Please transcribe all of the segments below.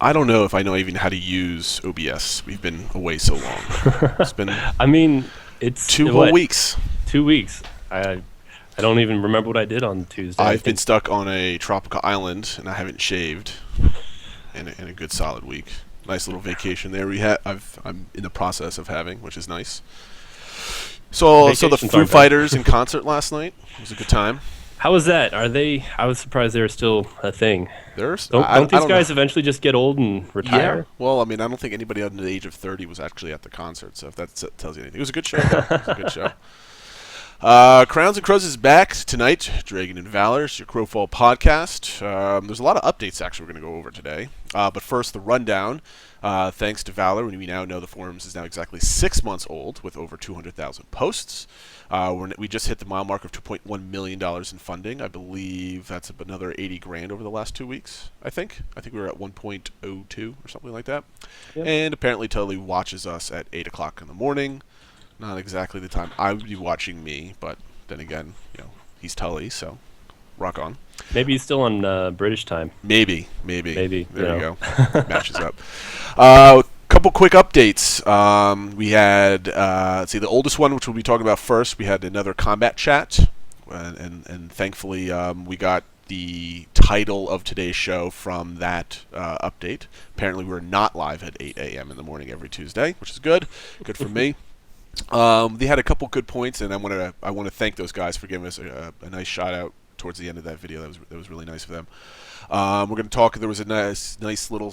I don't know if I know even how to use OBS. We've been away so long. It's been I mean, it's two whole what weeks. 2 weeks. I don't even remember what I did on Tuesday. I I've been think stuck on a tropical island, and I haven't shaved in a good solid week. Nice little vacation there we had. I'm in the process of having, which is nice. So the vacations Foo aren't bad. Fighters in concert last night. It was a good time. How was that? Are they? I was surprised they were still a thing. There's Don't I these don't know. guys eventually just get old and Yeah. retire? Well, I mean, I don't think anybody under the age of 30 was actually at the concert. So if that tells you anything, it was a good show. Though. It was a good show. Crowns and Crows is back tonight. Dragon and Valor, it's your Crowfall podcast. There's a lot of updates actually we're going to go over today. But first, the rundown. Thanks to Valor, we now know the forums is now exactly 6 months old with over 200,000 posts. We just hit the mile mark of $2.1 million in funding. I believe that's another 80 grand over the last 2 weeks, I think. I think we were at 1.02 or something like that. Yep. And apparently Tully watches us at 8 o'clock in the morning. Not exactly the time I would be watching me, but then again, he's Tully, so rock on. Maybe he's still on British time. Maybe. Maybe, There you you go. Matches up. Couple quick updates. We had, let's see, the oldest one, which we'll be talking about first. We had another combat chat, and thankfully we got the title of today's show from that update. Apparently we're not live at 8 a.m. in the morning every Tuesday, which is good. Good for me. They had a couple good points, and I want to thank those guys for giving us a nice shout out towards the end of that video. That was really nice of them. We're going to talk. There was a nice little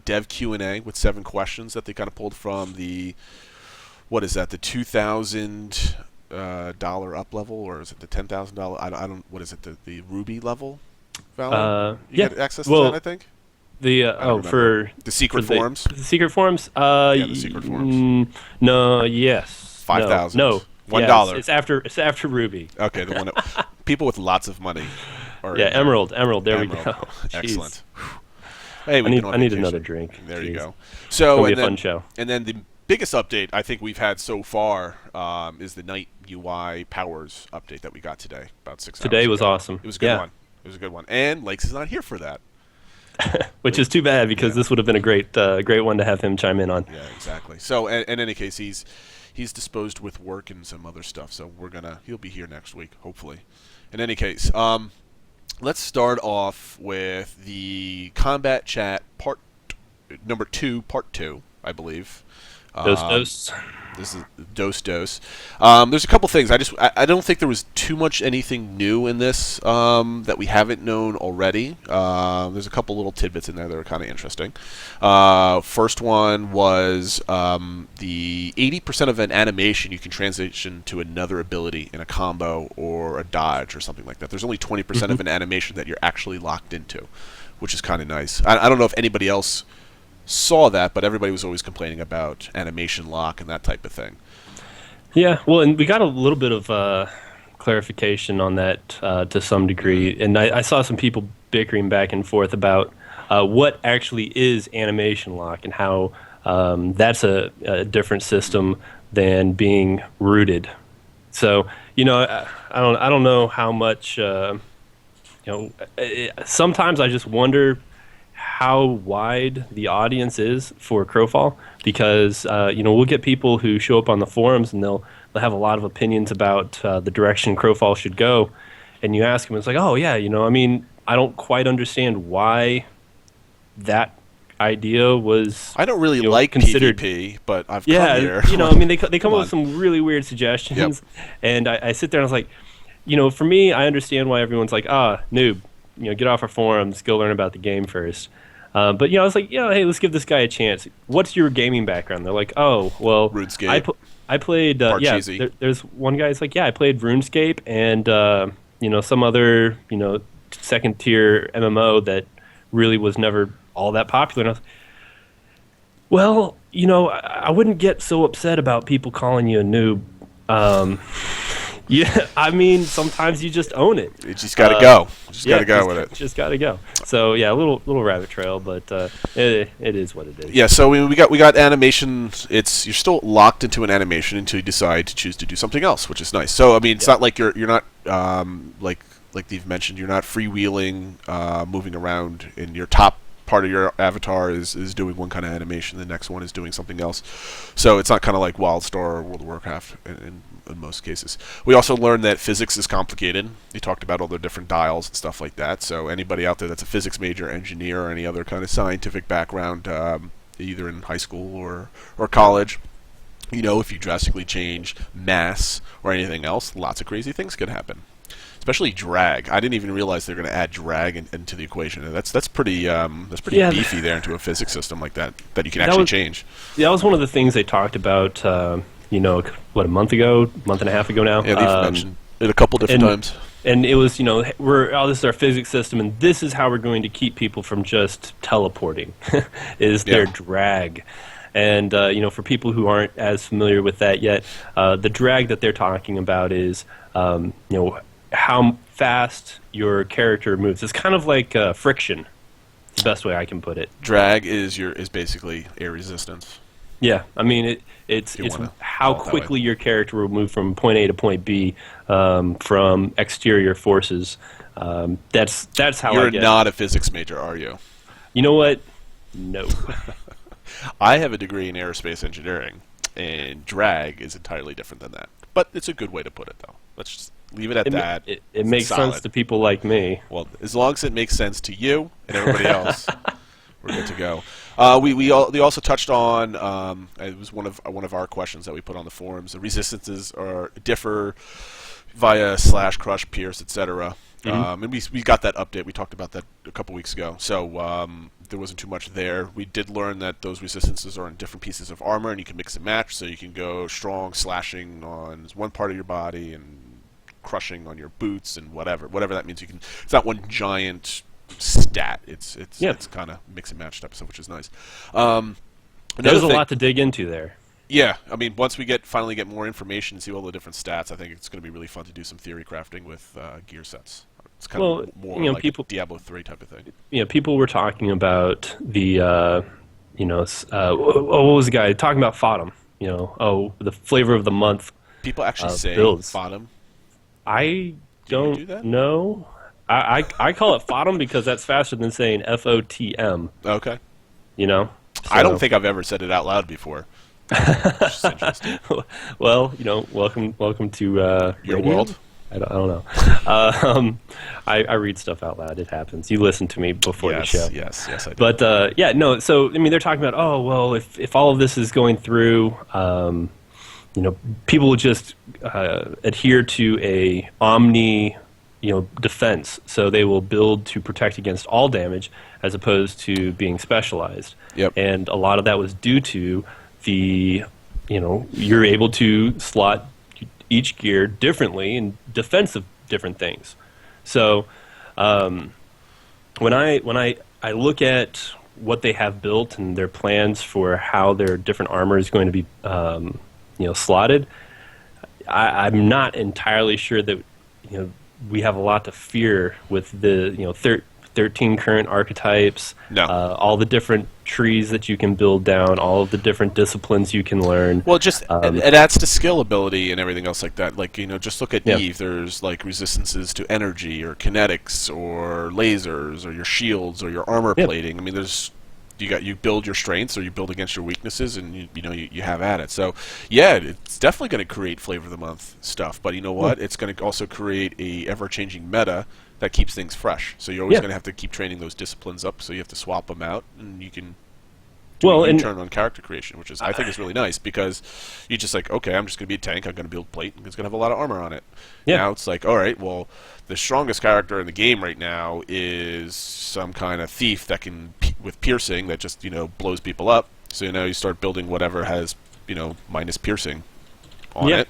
dev Q&A with 7 questions that they kind of pulled from the what is that, the $2,000 up level, or is it the $10,000? I don't. What is it? The Ruby level? Valor? You Yeah. get access to Well, that, I think. the I don't remember. for The secret for forums. the secret forums. Yeah, the secret forums. No. Yes. 5,000. No. $1. Yeah, it's after Ruby. Okay, the one that people with lots of money. Yeah, Emerald. There we go. Jeez. Excellent. Hey, I need another drink. There you Jeez. go. It's So gonna be a fun show. And then the biggest update I think we've had so far is the Night UI Powers update that we got today, about 6 hours Today was ago. awesome. It was a good Yeah. one. It was a good one. And Lakes is not here for that. Which is too bad because Yeah. this would have been a great one to have him chime in on. Yeah, exactly. So in any case, he's disposed with work and some other stuff. So he'll be here next week, hopefully. In any case, let's start off with the combat chat number 2, part 2, I believe. Dose. This is dose. There's a couple things. I don't think there was too much anything new in this that we haven't known already. There's a couple little tidbits in there that are kind of interesting. First one was the 80% of an animation you can transition to another ability in a combo or a dodge or something like that. There's only 20% of an animation that you're actually locked into, which is kind of nice. I don't know if anybody else saw that, but everybody was always complaining about animation lock and that type of thing. Yeah, well, and we got a little bit of clarification on that to some degree, and I saw some people bickering back and forth about what actually is animation lock and how that's a different system than being rooted. So, I don't know how much. Sometimes I just wonder how wide the audience is for Crowfall, because we'll get people who show up on the forums and they'll have a lot of opinions about the direction Crowfall should go, and you ask them, it's like, oh yeah, I don't quite understand why that idea was. I don't really like considered PvP, but I've come yeah, here. They come up with some really weird suggestions, and I sit there and I was like, for me, I understand why everyone's like, noob, get off our forums, go learn about the game first. But I was like, hey, let's give this guy a chance. What's your gaming background? They're like, oh, well, RuneScape. I played. There's one guy who's like, I played RuneScape and some other second tier MMO that really was never all that popular. And I was, well, I wouldn't get so upset about people calling you a noob. Yeah, sometimes you just own it. You just got to go. Got to go with it. Just got to go. So yeah, a little rabbit trail, but it is what it is. Yeah. So we got animation. You're still locked into an animation until you decide to choose to do something else, which is nice. So it's not like you're not like you've mentioned, you're not freewheeling, moving around in your top part of your avatar is doing one kind of animation, the next one is doing something else. So it's not kind of like WildStar or World of Warcraft in most cases. We also learned that physics is complicated. We talked about all the different dials and stuff like that. So anybody out there that's a physics major, engineer, or any other kind of scientific background, either in high school or college, if you drastically change mass or anything else, lots of crazy things could happen. Especially drag. I didn't even realize they're going to add drag into the equation. That's pretty beefy there into a physics system like that you can actually change. That was one of the things they talked about. A month and a half ago now. Yeah, they've mentioned it a couple different times. And it was, this is our physics system, and this is how we're going to keep people from just teleporting, is their drag. And, for people who aren't as familiar with that yet, the drag that they're talking about is, how fast your character moves. It's kind of like friction, the best way I can put it. Drag is basically air resistance. Yeah, I mean, it's how quickly your character will move from point A to point B from exterior forces. That's how You're not a physics major, are you? You know what? No. I have a degree in aerospace engineering, and drag is entirely different than that. But it's a good way to put it, though. Let's just leave it at that. It makes sense to people like me. Well, as long as it makes sense to you and everybody else, we're good to go. We also touched on it was one of our questions that we put on the forums. The resistances differ via slash, crush, pierce, etc. And we got that update. We talked about that a couple weeks ago. So there wasn't too much there. We did learn that those resistances are on different pieces of armor, and you can mix and match. So you can go strong slashing on one part of your body and crushing on your boots and whatever that means. It's not one giant stat. It's kind of mix and match type of stuff, which is nice. There's a lot to dig into there. Yeah, I mean, once we finally get more information and see all the different stats, I think it's going to be really fun to do some theory crafting with gear sets. It's kind of more like Diablo 3 type of thing. People were talking about the, what was the guy talking about FOTM? The flavor of the month. People actually say builds. FOTM. I don't know. I call it FOTM because that's faster than saying FOTM. Okay. So. I don't think I've ever said it out loud before. Which is interesting. Well, welcome to your world. I don't know. I read stuff out loud. It happens. You listen to me before the show. Yes, I do. But no. So they're talking about if all of this is going through, people will just adhere to a omni, defense. So they will build to protect against all damage as opposed to being specialized. Yep. And a lot of that was due to you're able to slot each gear differently in defense of different things. So when I look at what they have built and their plans for how their different armor is going to be slotted, I'm not entirely sure that we have a lot to fear with the 13 current archetypes, no. All the different trees that you can build down, all of the different disciplines you can learn. Well, just it adds to skill ability and everything else like that. Like, just look at Eve. There's like resistances to energy or kinetics or lasers or your shields or your armor plating. I mean, you build your strengths or you build against your weaknesses, and you have at it. So yeah, it's definitely going to create flavor of the month stuff. But you know what? It's going to also create a ever-changing meta that keeps things fresh. So you're always going to have to keep training those disciplines up. So you have to swap them out, and you can do a turn on character creation, which is I think is really nice because you just like, okay, I'm just going to be a tank. I'm going to build plate, and it's going to have a lot of armor on it. Yeah. Now it's like, all right, well, the strongest character in the game right now is some kind of thief that can with piercing that just blows people up. So you start building whatever has minus piercing on it.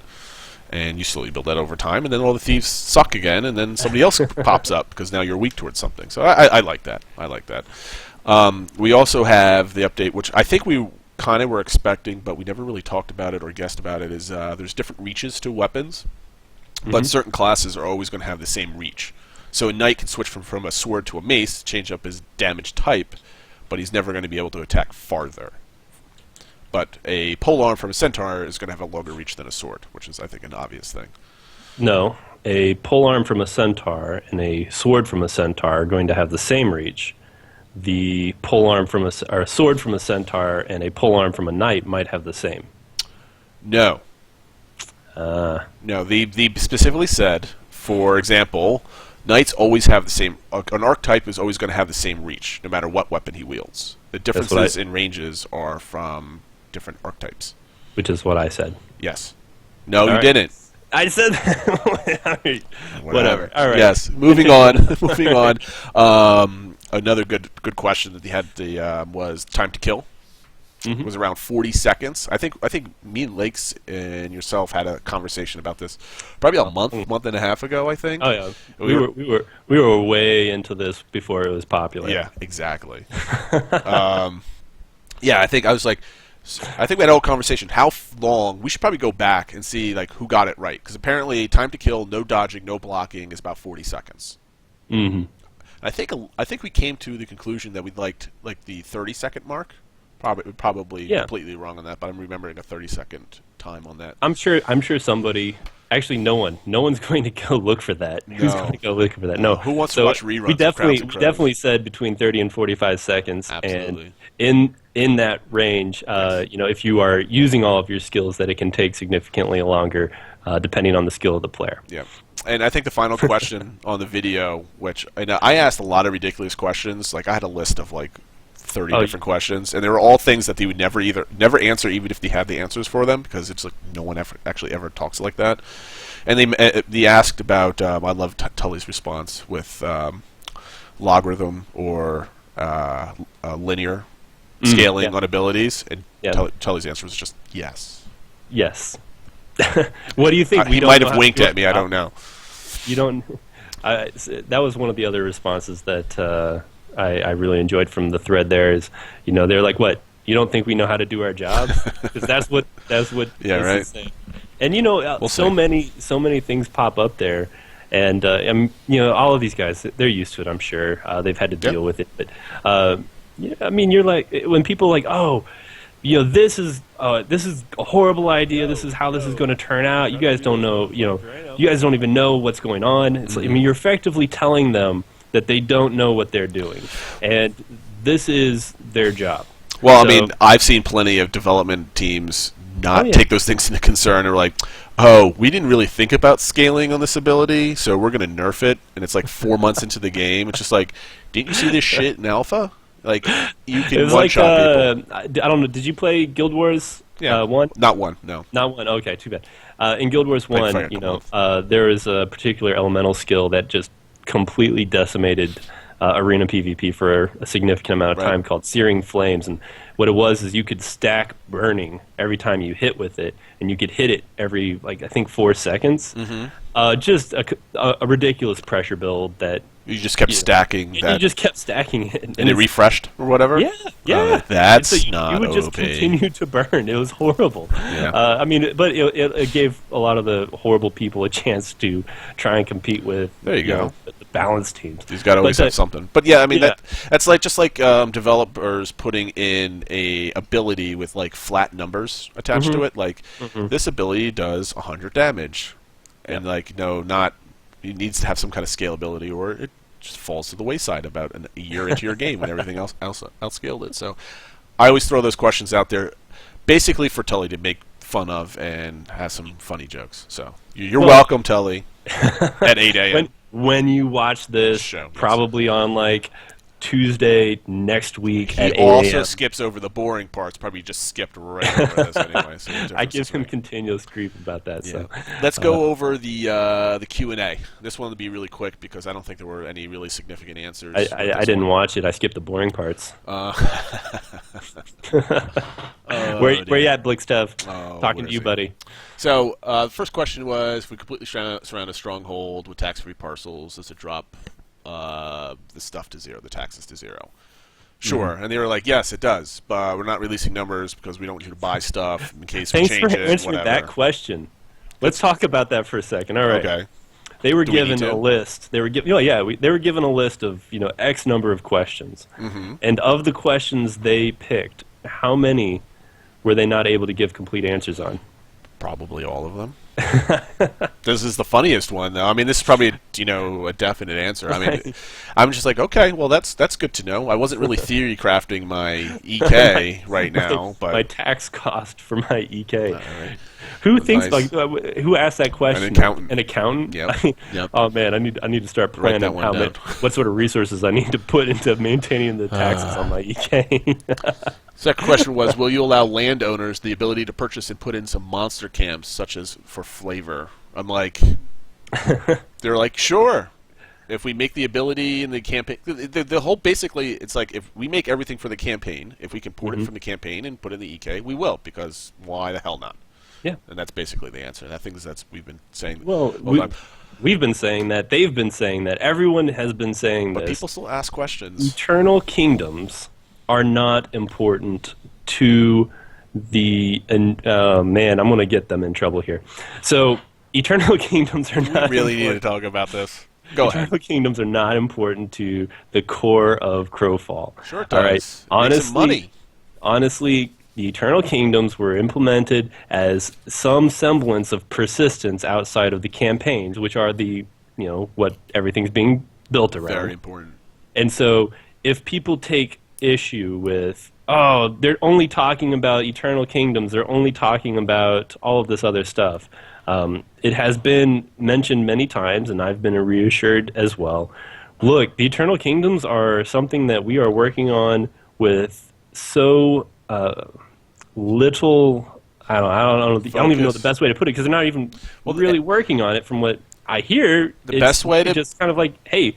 And you slowly build that over time, and then all the thieves suck again, and then somebody else pops up because now you're weak towards something. So I like that. I like that. We also have the update, which I think we kind of were expecting, but we never really talked about it or guessed about it, is there's different reaches to weapons, but certain classes are always going to have the same reach. So a knight can switch from a sword to a mace, change up his damage type, but he's never going to be able to attack farther. But a polearm from a centaur is going to have a longer reach than a sword, which is, I think, an obvious thing. No, a polearm from a centaur and a sword from a centaur are going to have the same reach. the polearm from or a sword from a centaur and a polearm from a knight might have the same. No. No, they specifically said, for example, knights always have the same. An archetype is always going to have the same reach, no matter what weapon he wields. The differences in ranges are from different archetypes. Which is what I said. Yes. No, you didn't. I said whatever. All right. Yes. Moving on. Moving on. Another good question that they had was time to kill. It was around 40 seconds. I think me and Lakes and yourself had a conversation about this probably a month and a half ago, I think. Oh yeah. We were way into this before it was popular. Yeah, exactly. Yeah, I think we had a whole conversation. How long? We should probably go back and see like who got it right, because apparently time to kill, no dodging, no blocking, is about 40 seconds. Mm-hmm. I think we came to the conclusion that we liked like the 30-second mark. Probably completely wrong on that, but I'm remembering a 30-second time on that. I'm sure somebody. Actually, no one's going to go look for that. No. Who's going to go look for that? No. Who wants to watch reruns? We definitely said between 30 and 45 seconds. Absolutely. And in that range, if you are using all of your skills, that it can take significantly longer, depending on the skill of the player. Yeah. And I think the final question on the video, which I asked a lot of ridiculous questions. Like I had a list of like 30 different questions, and they were all things that they would never answer, even if they had the answers for them, because it's like no one actually ever talks like that. And they asked about I love Tully's response with logarithm or linear scaling on abilities, and Tully's answer was just yes. Yes. What do you think? He might have winked at me. I don't know. You don't. That was one of the other responses that I really enjoyed from the thread. There is, they're like, "What? You don't think we know how to do our job?" Because that's what. Yeah, right. And so many things pop up there, and all of these guys, they're used to it. I'm sure they've had to deal with it. But you're like, when people are like, "Oh, this is a horrible idea. This is how this is going to turn out. You guys don't know. You guys don't even know what's going on." It's like, you're effectively telling them that they don't know what they're doing, and this is their job. Well, I've seen plenty of development teams not take those things into concern, or like, oh, we didn't really think about scaling on this ability, so we're going to nerf it, and it's like 4 months into the game. It's just like, didn't you see this shit in alpha? Like, you can one-shot people. I don't know, did you play Guild Wars 1? Not 1, no. Not 1, okay, too bad. In Guild Wars 1, there is a particular elemental skill that just completely decimated arena PvP for a significant amount of time, called Searing Flames. And what it was is you could stack burning every time you hit with it, and you could hit it every, I think 4 seconds. Just a ridiculous pressure build that you just kept stacking that. You just kept stacking it. And it refreshed or whatever? Yeah. That's not you would just continue to burn. It was horrible. Yeah. But it gave a lot of the horrible people a chance to try and compete with the balanced teams. He's got to always have something. But that's just like developers putting in a ability with like flat numbers attached to it. Like this ability does 100 damage. And it needs to have some kind of scalability, or it just falls to the wayside about a year into your game when everything else outscaled it. So I always throw those questions out there, basically for Tully to make fun of and have some funny jokes. So you're welcome, Tully, at 8 a.m. When you watch this, probably on Tuesday next week at 8 a.m. He also skips over the boring parts. Probably just skipped right over this anyway. So I give him continuous grief about that. Yeah. So let's go over the Q&A. This one will be really quick because I don't think there were any really significant answers. I didn't watch it. I skipped the boring parts. Where you at, Blickstev? Talking to you, buddy. So the first question was, if we completely surround a stronghold with tax-free parcels, does it drop the stuff to 0, the taxes to 0? Sure. And they were like, yes, it does, but we're not releasing numbers because we don't want you to buy stuff in case we change it. Thanks for answering that question. Let's talk about that for a second. All right. Okay. They were given a list. They were given, they were given a list of X number of questions, and of the questions they picked, how many were they not able to give complete answers on? Probably all of them. This is the funniest one, though. I mean, this is probably a definite answer. I mean, I'm just like, okay, well, that's good to know. I wasn't really theory crafting my EK right now, but my tax cost for my EK. Right. Who thinks Nice. who asked that question? An accountant. An accountant? Yep. Yep. Oh man, I need to start Write that planning one down. what sort of resources I need to put into maintaining the taxes on my EK. Second question was, will you allow landowners the ability to purchase and put in some monster camps, such as for flavor? I'm like, they're like, sure. If we make the ability in the campaign, the whole basically, it's like if we make everything for the campaign, if we can port it from the campaign and put in the EK, we will, because why the hell not? Yeah. And that's basically the answer. And I think that's we've been saying. Well, we've been saying that. They've been saying that. Everyone has been saying but this. people still ask questions. Eternal kingdoms are not important to the. Man, I'm going to get them in trouble here. So, eternal kingdoms are not. We really important. need to talk about this. Go ahead. Eternal kingdoms are not important to the core of Crowfall. Sure it All does. right? It makes some money. Honestly, the Eternal Kingdoms were implemented as some semblance of persistence outside of the campaigns, which are what everything's being built around. Very important. And so, if people take issue with, oh, they're only talking about Eternal Kingdoms, they're only talking about all of this other stuff. It has been mentioned many times, and I've been reassured as well. Look, the Eternal Kingdoms are something that we are working on with so little. I don't even know the best way to put it, because they're not even really working on it. From what I hear, the best way to just kind of like, hey,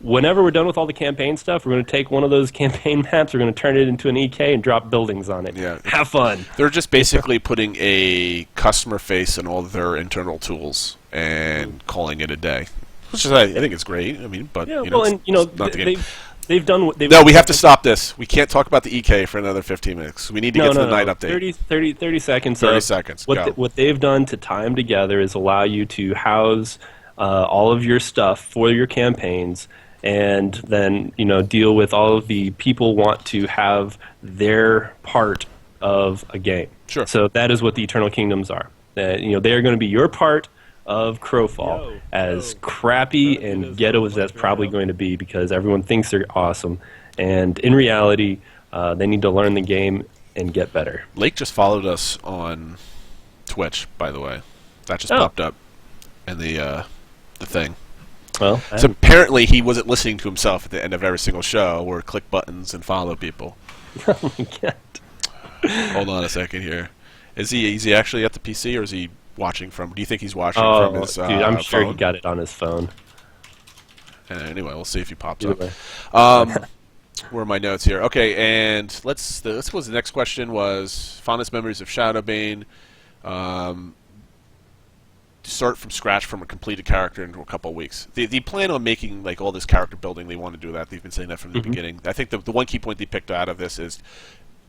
whenever we're done with all the campaign stuff, we're going to take one of those campaign maps, we're going to turn it into an EK and drop buildings on it. Yeah. Have fun. They're just basically putting a customer face in all their internal tools and calling it a day. Which is, I think it's great. I mean, but Yeah, they've done what they've No, we have to stop this. We can't talk about the EK for another 15 minutes. We need to get to the night update. 30 seconds. 30 seconds. What they've done to tie them together is allow you to house all of your stuff for your campaigns, and then deal with all of the people want to have their part of a game. Sure. So that is what the Eternal Kingdoms are. They are going to be your part of Crowfall, as crappy and ghetto as that's probably going to be, because everyone thinks they're awesome, and in reality, they need to learn the game and get better. Lake just followed us on Twitch, by the way. That just popped up in the thing. Well, so apparently he wasn't listening to himself at the end of every single show, or click buttons and follow people. Oh my God. Hold on a second here. Is he actually at the PC, or is he watching from? Do you think he's watching from his dude, I'm sure phone? he got it on his phone. Anyway, we'll see if he pops Anyway. up. Where are my notes here? Okay, and let's suppose the next question was fondest memories of Shadowbane. Start from scratch from a completed character into a couple of weeks. They plan on making like all this character building. They want to do that. They've been saying that from the beginning. I think the one key point they picked out of this is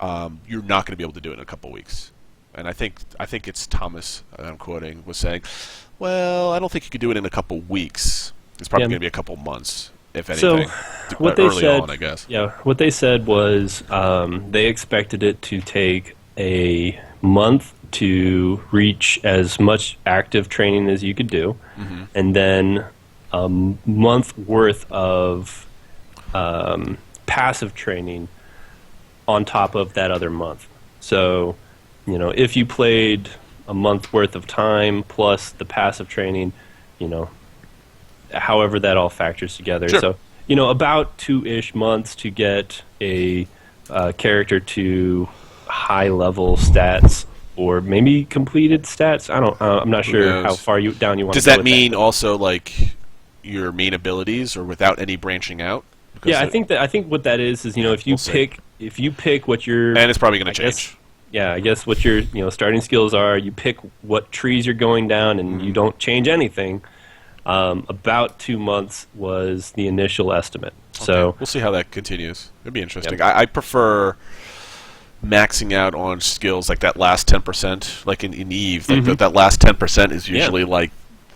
you're not going to be able to do it in a couple of weeks. And I think it's Thomas, I'm quoting, was saying, well, I don't think you could do it in a couple weeks. It's probably going to be a couple months, if anything. So what they said, on, I guess. Yeah, what they said was they expected it to take a month to reach as much active training as you could do, and then a month worth of passive training on top of that other month. So, if you played a month worth of time plus the passive training, however that all factors together. Sure. So, about 2-ish months to get a character to high level stats, or maybe completed stats. I'm not sure how far down you want Does to go. that with mean also like your main abilities, or without any branching out? Because yeah, I think what that is if you pick what your, and it's probably going to change. I guess what your starting skills are. You pick what trees you're going down, and you don't change anything. About 2 months was the initial estimate. Okay. So we'll see how that continues. It'd be interesting. Yep. I prefer maxing out on skills like that last 10%, like in Eve. Like that last 10% is usually like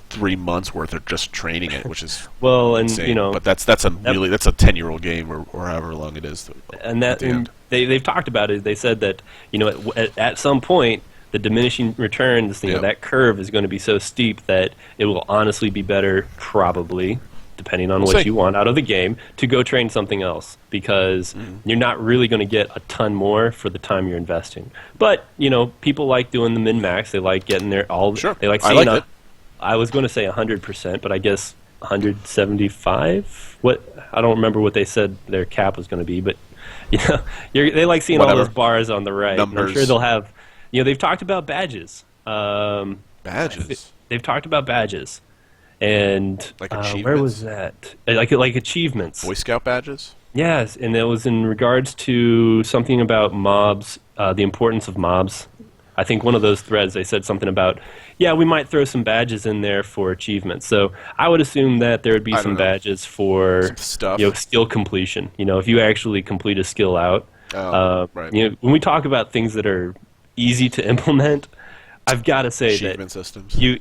3 months worth of just training it, which is insane. But that's a 10-year-old game, or however long it is. And they've talked about it. They said that at some point the diminishing returns, Yep. that curve is going to be so steep that it will honestly be better, probably, depending on We'll what see. you want out of the game, to go train something else because you're not really going to get a ton more for the time you're investing. But people like doing the min max. They like getting their all. Sure. They like I seeing. like it. I was going to say 100%, but I guess 175. What I don't remember what they said their cap was going to be, but they like seeing all Whatever. those bars on the right. And I'm Numbers. sure they'll have. They've talked about badges. Badges. They've talked about badges, and Like where achievements? was that? Like achievements. Boy Scout badges? Yes, and it was in regards to something about mobs, the importance of mobs. I think one of those threads they said something about, we might throw some badges in there for achievements. So I would assume that there would be I some don't know. badges for Some stuff. skill completion. If you actually complete a skill out. Right. When we talk about things that are easy to implement, I've got to say Achievement that systems. you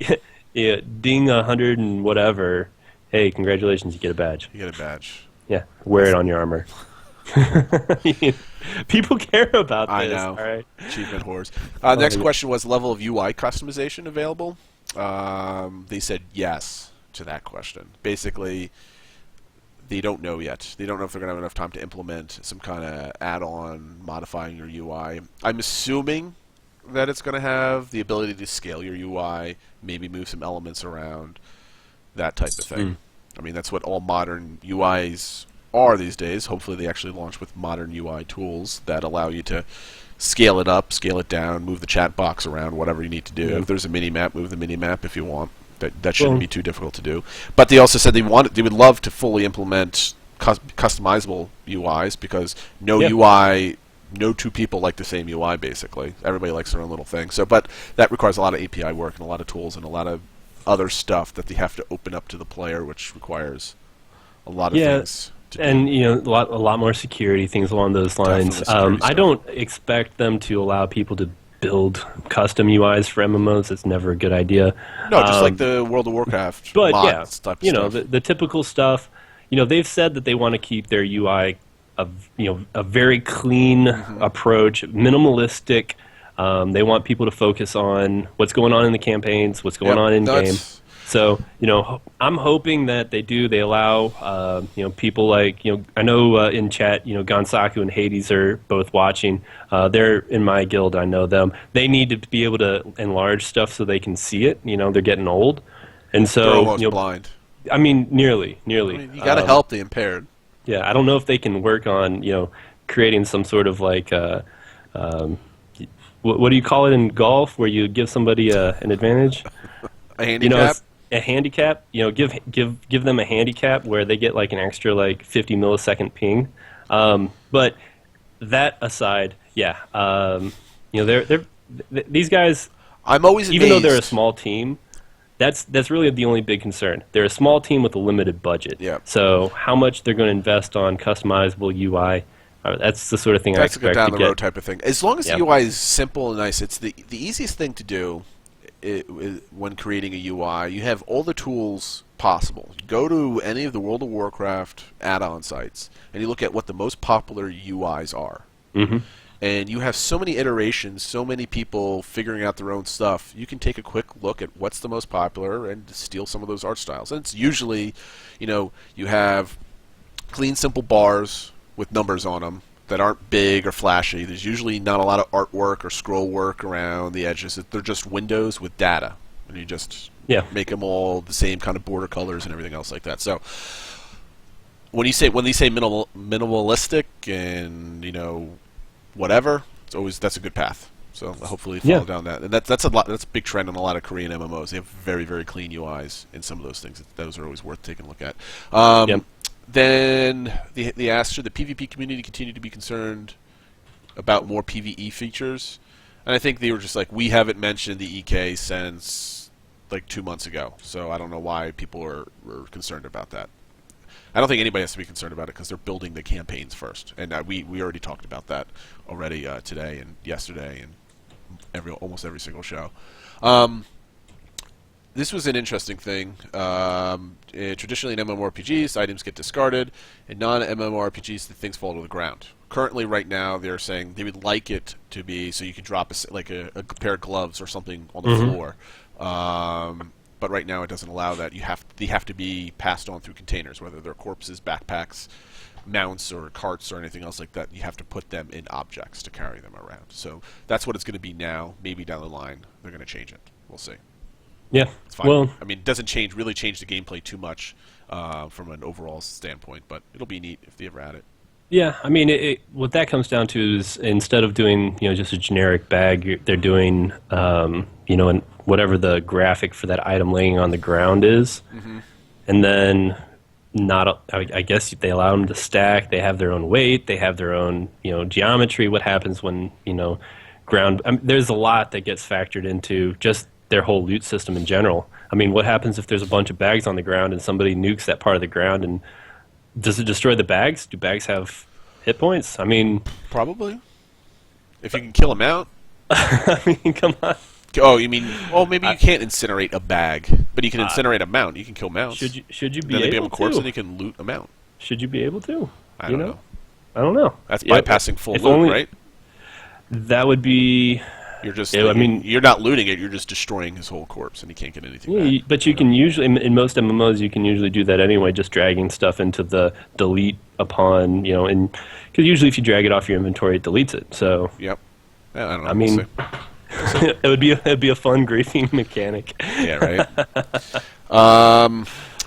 ding 100 and whatever. Hey, congratulations, you get a badge. You get a badge. Yeah, wear it on your armor. People care about this. I know. All right. Achievement whores. Next question was level of UI customization available. They said yes to that question. Basically, they don't know yet. They don't know if they're going to have enough time to implement some kind of add-on modifying your UI. I'm assuming that it's going to have the ability to scale your UI, maybe move some elements around, that type of thing. I mean, that's what all modern UIs are these days. Hopefully they actually launch with modern UI tools that allow you to scale it up, scale it down, move the chat box around, whatever you need to do. If there's a mini-map, move the mini-map if you want. That shouldn't be too difficult to do. But they also said they would love to fully implement customizable UIs because no two people like the same UI, basically. Everybody likes their own little thing. But that requires a lot of API work and a lot of tools and a lot of other stuff that they have to open up to the player, which requires a lot of things to do. And a lot more security, things along those lines. Definitely security I stuff. don't expect them to allow people to build custom UIs for MMOs. It's never a good idea. No, just like the World of Warcraft But mods type of stuff. the typical stuff. They've said that they want to keep their UI a very clean approach, minimalistic. They want people to focus on what's going on in the campaigns, what's going on in game. So, I'm hoping that they do. They allow, people like, I know in chat, Gonsaku and Hades are both watching. They're in my guild. I know them. They need to be able to enlarge stuff so they can see it. They're getting old, and so They're almost blind. I mean, nearly. I mean, you got to help the impaired. Yeah, I don't know if they can work on, creating some sort of like, what do you call it in golf, where you give somebody an advantage? A handicap? A handicap. Give them a handicap where they get like an extra like 50 millisecond ping. But that aside, these guys. I'm always amazed. Even though they're a small team, that's really the only big concern. They're a small team with a limited budget. Yeah. So how much they're going to invest on customizable UI? That's the sort of thing That's I a go expect down to the get. road type of thing. As long as the UI is simple and nice, it's the easiest thing to do when creating a UI. You have all the tools possible. You go to any of the World of Warcraft add-on sites, and you look at what the most popular UIs are. Mm-hmm. And you have so many iterations, so many people figuring out their own stuff. You can take a quick look at what's the most popular and steal some of those art styles. And it's usually, you have clean, simple bars with numbers on them that aren't big or flashy. There's usually not a lot of artwork or scroll work around the edges. They're just windows with data, and you just make them all the same kind of border colors and everything else like that. So when they say minimalistic and whatever, that's a good path. So hopefully follow down that. And that's a big trend in a lot of Korean MMOs. They have very, very clean UIs in some of those things. Those are always worth taking a look at. Then they asked, should the PvP community continue to be concerned about more PvE features? And I think they were just like, we haven't mentioned the EK since like 2 months ago. So I don't know why people were concerned about that. I don't think anybody has to be concerned about it because they're building the campaigns first. And we already talked about that already today and yesterday and almost every single show. This was an interesting thing. Traditionally in MMORPGs, items get discarded. In non-MMORPGs, the things fall to the ground. currently, right now, they're saying they would like it to be so you can drop a pair of gloves or something on the floor. But right now, it doesn't allow that. They have to be passed on through containers, whether they're corpses, backpacks, mounts, or carts, or anything else like that. You have to put them in objects to carry them around. So that's what it's going to be now. Maybe down the line, they're going to change it. We'll see. Yeah, it's fine. Well, I mean, it doesn't really change the gameplay too much from an overall standpoint, but it'll be neat if they ever add it. Yeah, I mean, what that comes down to is instead of doing, just a generic bag, they're doing, and whatever the graphic for that item laying on the ground is, and then I guess they allow them to stack. They have their own weight. They have their own, geometry. What happens when, ground? I mean, there's a lot that gets factored into just their whole loot system in general. I mean, what happens if there's a bunch of bags on the ground and somebody nukes that part of the ground, and does it destroy the bags? Do bags have hit points? I mean, probably. If you can kill them out. I mean, come on. Oh, you mean? Well, maybe you can't incinerate a bag, but you can incinerate a mount. You can kill mounts. Should you be then they able become a corpse, to? and you can loot a mount. Should you be able to? I don't know. I don't know. That's bypassing full loot, right? That would be. You're just. I mean, you're not looting it. You're just destroying his whole corpse, and he can't get anything back. But you can usually, in most MMOs, you can usually do that anyway, just dragging stuff into the delete upon, and because usually if you drag it off your inventory, it deletes it. So. Yep. I don't know. I mean. It'd be a fun griefing mechanic. Yeah, right.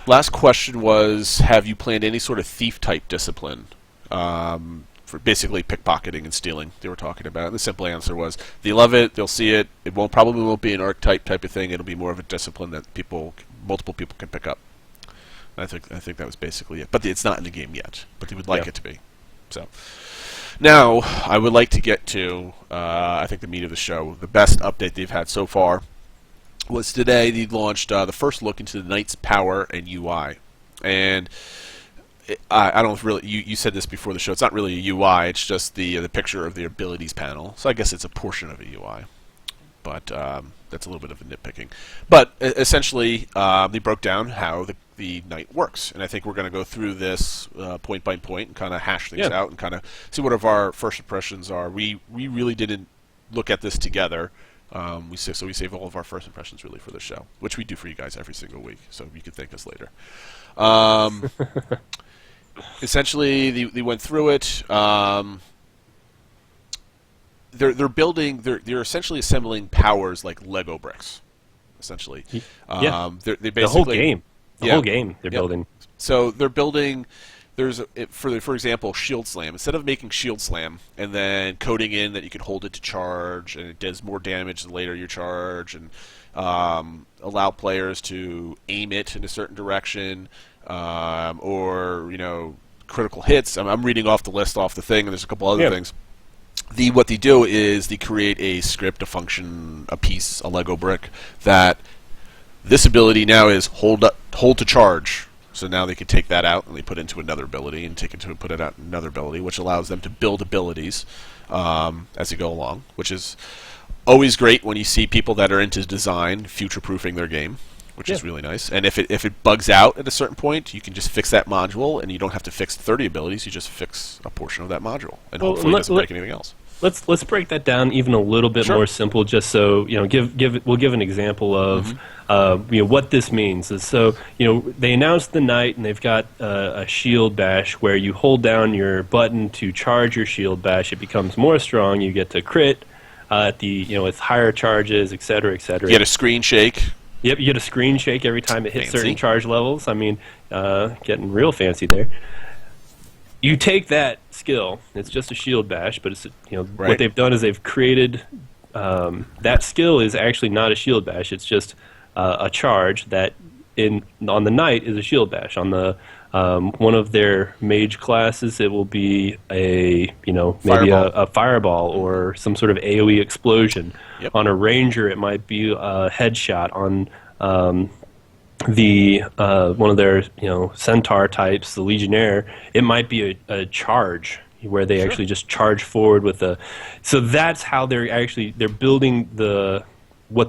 Last question was: have you planned any sort of thief type discipline for basically pickpocketing and stealing? They were talking about. And the simple answer was: they love it. They'll see it. It probably won't be an archetype type of thing. It'll be more of a discipline that multiple people can pick up. And I think that was basically it. But it's not in the game yet. But they would like it to be. So. Now, I would like to get to, I think, the meat of the show. The best update they've had so far was today. They launched the first look into the Knight's power and UI. And I don't really, you said this before the show, it's not really a UI, it's just the picture of the abilities panel. So I guess it's a portion of a UI. But that's a little bit of a nitpicking. But essentially, they broke down how the Knight works, and I think we're going to go through this point by point and kind of hash things out and kind of see what our first impressions are. We really didn't look at this together. We save all of our first impressions really for the show, which we do for you guys every single week. So you can thank us later. Essentially, they went through it. They're building. They're essentially assembling powers like Lego bricks. Essentially, they basically the whole game. The whole game they're building. So they're building. For example, Shield Slam. Instead of making Shield Slam and then coding in that you can hold it to charge and it does more damage the later you charge, and allow players to aim it in a certain direction, or critical hits. I'm reading off the list off the thing, and there's a couple other things. What they do is they create a script, a function, a piece, a Lego brick that. This ability now is hold to charge. So now they can take that out and they put it into another ability and put it out in another ability, which allows them to build abilities as they go along, which is always great when you see people that are into design future-proofing their game, which is really nice. And if it bugs out at a certain point, you can just fix that module, and you don't have to fix 30 abilities. You just fix a portion of that module, and hopefully it doesn't break anything else. Let's break that down even a little bit more simple, just so we'll give an example of what this means. So they announced the Knight, and they've got a shield bash where you hold down your button to charge your shield bash. It becomes more strong. You get to crit at with higher charges, etc., etc. You get a screen shake. Yep, you get a screen shake every time it hits certain charge levels. I mean, getting real fancy there. You take that skill, it's just a shield bash, but it's what they've done is they've created that skill is actually not a shield bash. It's just a charge that on the Knight is a shield bash. On the one of their mage classes, it will be maybe a fireball or some sort of AoE explosion. Yep. On a ranger, it might be a headshot. On the one of their centaur types, the legionnaire, it might be a charge where they actually just charge forward with a. So that's how they're building the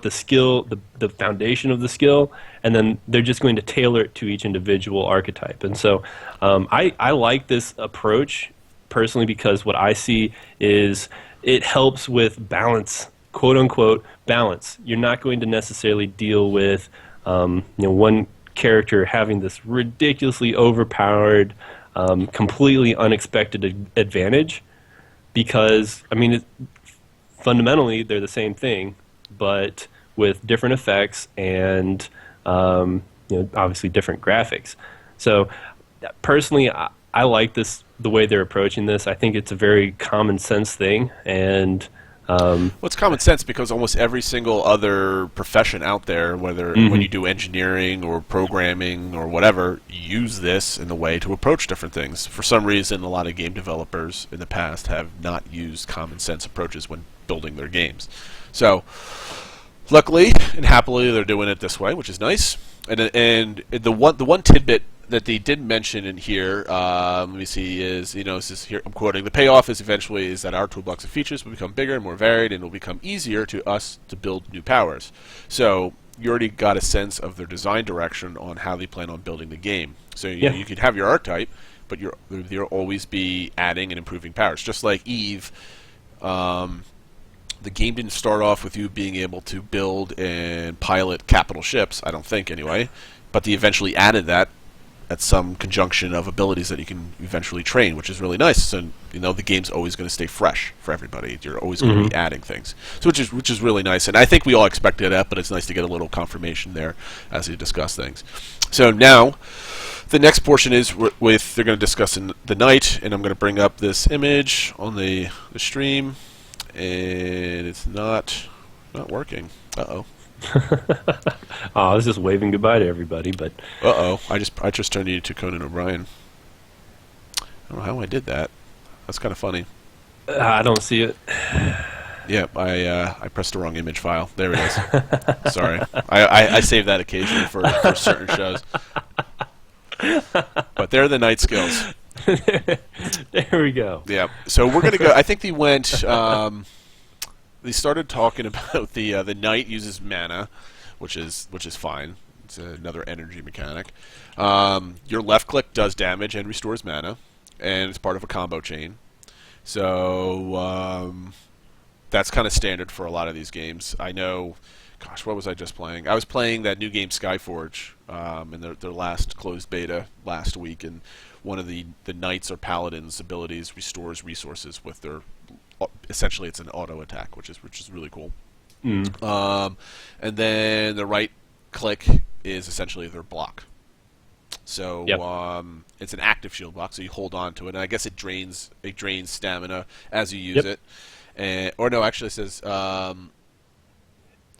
skill, the foundation of the skill, and then they're just going to tailor it to each individual archetype. And so I like this approach personally, because what I see is it helps with balance, quote unquote balance. You're not going to necessarily deal with one character having this ridiculously overpowered, completely unexpected advantage, because fundamentally they're the same thing, but with different effects and obviously different graphics. So personally, I like the way they're approaching this. I think it's a very common sense thing, and well, it's common sense because almost every single other profession out there, whether when you do engineering or programming or whatever, use this in the way to approach different things. For some reason, a lot of game developers in the past have not used common sense approaches when building their games. So, luckily and happily, they're doing it this way, which is nice. And the one tidbit that they did mention in here, let me see, is, this is here, I'm quoting, the payoff is eventually is that our toolbox of features will become bigger and more varied, and it will become easier to us to build new powers. So you already got a sense of their design direction on how they plan on building the game. So you could have your archetype, but you'll always be adding and improving powers. Just like Eve, the game didn't start off with you being able to build and pilot capital ships, I don't think anyway, but they eventually added that at some conjunction of abilities that you can eventually train, which is really nice. So the game's always going to stay fresh for everybody. You're always going to be adding things, so which is really nice. And I think we all expected that, but it's nice to get a little confirmation there as we discuss things. So now, the next portion is they're going to discuss in the night, and I'm going to bring up this image on the stream, and it's not working. Uh-oh. I was just waving goodbye to everybody, but I just turned you to Conan O'Brien. I don't know how I did that. That's kind of funny. I don't see it. Yeah, I pressed the wrong image file. There it is. Sorry, I save that occasionally for certain shows. But they're the night skills. There we go. Yeah. So we're gonna go. I think they went. They started talking about the knight uses mana, which is fine. It's another energy mechanic. Your left click does damage and restores mana, and it's part of a combo chain. So that's kind of standard for a lot of these games. I know. Gosh, what was I just playing? I was playing that new game Skyforge in their last closed beta last week, and one of the knights or paladins' abilities restores resources with their. Essentially, it's an auto attack, which is really cool. And then the right click is essentially their block. So it's an active shield block, so you hold on to it, and I guess it drains stamina as you use it. Or no, actually, it says the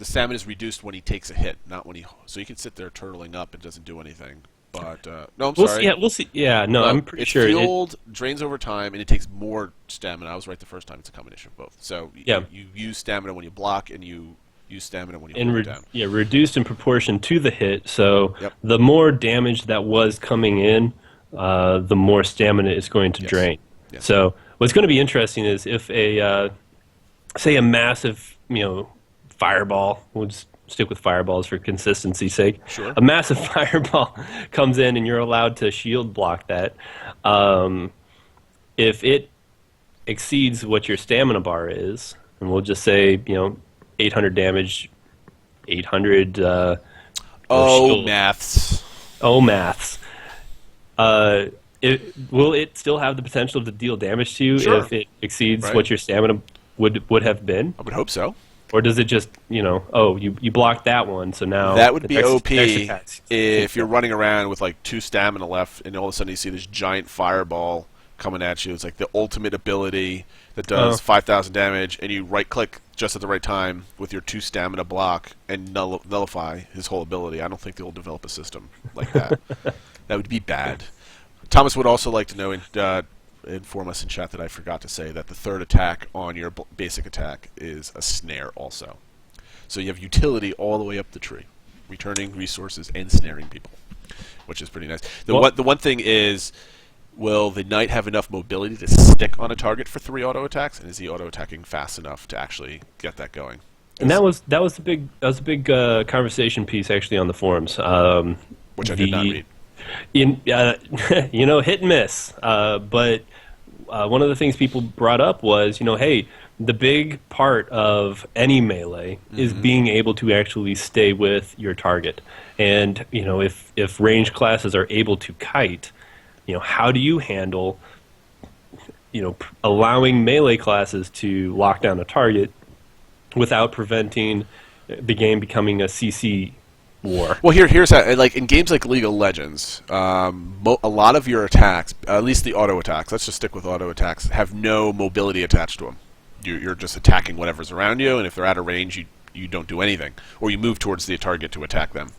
stamina is reduced when he takes a hit, not when he. So you can sit there turtling up; it doesn't do anything. But no, I'm sorry. We'll see. Yeah, no, I'm pretty sure. It's fueled, drains over time, and it takes more stamina. I was right the first time. It's a combination of both. So you use stamina when you block, and you use stamina when you hold down. Yeah, reduced in proportion to the hit. So the more damage that was coming in, the more stamina is going to drain. Yes. So what's going to be interesting is if a massive fireball. We'll just stick with fireballs for consistency's sake. Sure. A massive fireball comes in and you're allowed to shield block that. If it exceeds what your stamina bar is, and we'll just say 800 damage, 800. Maths. Will it still have the potential to deal damage to you if it exceeds what your stamina would have been? I would hope so. Or does it just, you blocked that one, so now... That would be OP if you're running around with like 2 stamina left and all of a sudden you see this giant fireball coming at you. It's like the ultimate ability that does 5,000 damage, and you right-click just at the right time with your 2 stamina block and nullify his whole ability. I don't think they'll develop a system like that. That would be bad. Thomas would also like to know... inform us in chat that I forgot to say that the third attack on your basic attack is a snare also. So you have utility all the way up the tree, returning resources and snaring people, which is pretty nice. The one thing is, will the knight have enough mobility to stick on a target for 3 auto attacks, and is he auto attacking fast enough to actually get that going? And that was a big conversation piece actually on the forums, which I did not read. Hit and miss. But one of the things people brought up was, hey, the big part of any melee is being able to actually stay with your target. And, if range classes are able to kite, how do you handle, allowing melee classes to lock down a target without preventing the game becoming a CC war? Well, here's how, like in games like League of Legends, a lot of your attacks, at least the auto attacks, let's just stick with auto attacks, have no mobility attached to them. You're just attacking whatever's around you, and if they're out of range, you don't do anything, or you move towards the target to attack them.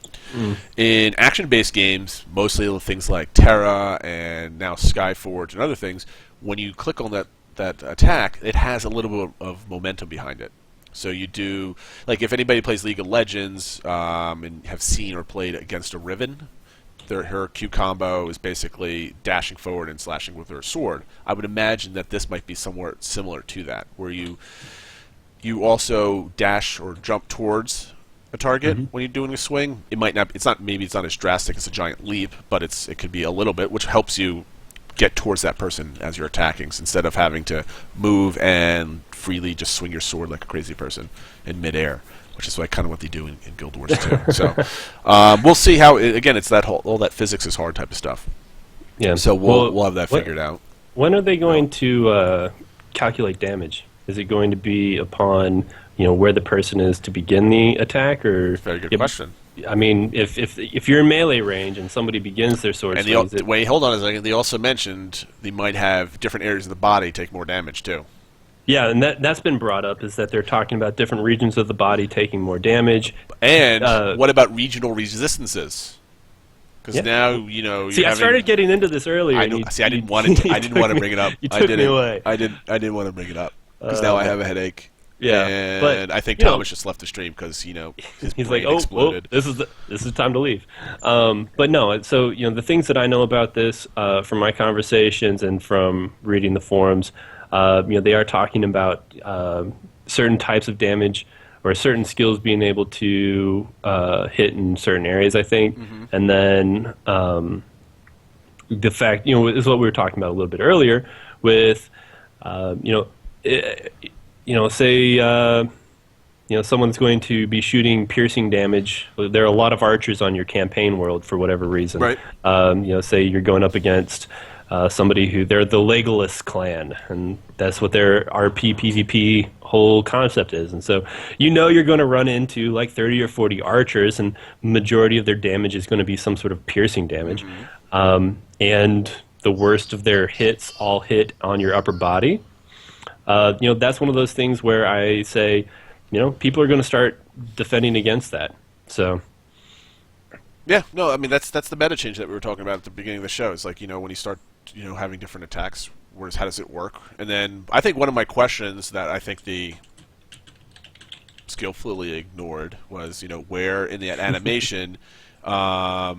In action-based games, mostly things like Terra and now Skyforge and other things, when you click on that attack, it has a little bit of momentum behind it. So you do, like if anybody plays League of Legends and have seen or played against a Riven, her Q combo is basically dashing forward and slashing with her sword. I would imagine that this might be somewhat similar to that, where you also dash or jump towards a target when you're doing a swing. It might not. Maybe it's not as drastic as a giant leap, but it could be a little bit, which helps you get towards that person as you're attacking, instead of having to move and freely just swing your sword like a crazy person in midair, which is kind of what they do in Guild Wars 2. So we'll see how. Again, it's all that physics is hard type of stuff. Yeah. So we'll have that figured out. When are they going to calculate damage? Is it going to be upon where the person is to begin the attack, or very good question? I mean, if you're in melee range and somebody begins their sword swings, wait, hold on a second. They also mentioned they might have different areas of the body take more damage too. Yeah, and that's been brought up, is that they're talking about different regions of the body taking more damage. And what about regional resistances? Because now See, I started getting into this earlier. I know. See, I didn't want to bring it up. You took me away. I didn't want to bring it up because now I have a headache. Yeah, and I think Thomas just left the stream because his he's brain like, exploded. this is time to leave. But no, so the things that I know about this from my conversations and from reading the forums, they are talking about certain types of damage or certain skills being able to hit in certain areas, I think, and then the fact is what we were talking about a little bit earlier with say someone's going to be shooting piercing damage. There are a lot of archers on your campaign world for whatever reason. Right. Say you're going up against somebody who they're the Legolas clan, and that's what their RP PvP whole concept is. And so you're going to run into like 30 or 40 archers, and majority of their damage is going to be some sort of piercing damage. And the worst of their hits all hit on your upper body. That's one of those things where I say, people are going to start defending against that. So, yeah, no, I mean that's the meta change that we were talking about at the beginning of the show. It's like when you start having different attacks, how does it work? And then I think one of my questions that I think the skillfully ignored was where in the animation, does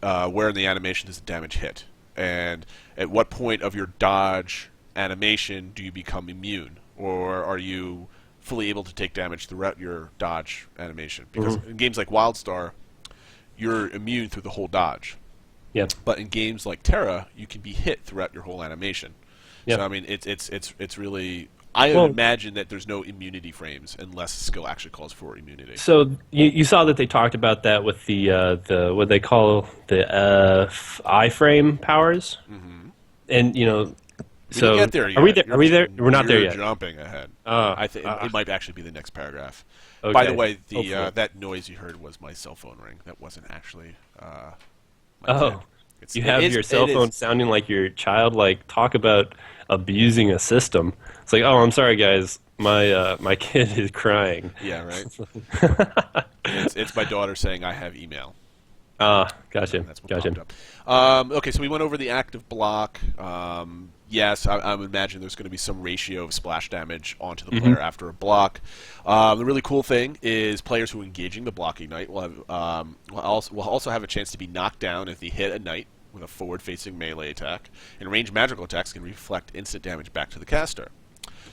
the damage hit, and at what point of your dodge animation do you become immune, or are you fully able to take damage throughout your dodge animation? Because in games like WildStar, you're immune through the whole dodge. Yeah. But in games like Terra, you can be hit throughout your whole animation. Yep. So I mean, it's really. I would imagine that there's no immunity frames unless skill actually calls for immunity. So you saw that they talked about that with the what they call the iframe powers, and So get there yet. Are we there? Are we there? We're not there yet. Jumping ahead. I think it might actually be the next paragraph. Okay. By the way, that noise you heard was my cell phone ring. That wasn't actually. My kid. You have your cell phone sounding like your child. Like, talk about abusing a system. It's like, oh, I'm sorry, guys. My kid is crying. Yeah, right. it's my daughter saying I have email. Gotcha. That's what gotcha. popped up. Okay, so we went over the active block. Yes, I would imagine there's going to be some ratio of splash damage onto the player after a block. The really cool thing is players who are engaging the block ignite will also have a chance to be knocked down if they hit a knight with a forward-facing melee attack, and ranged magical attacks can reflect instant damage back to the caster.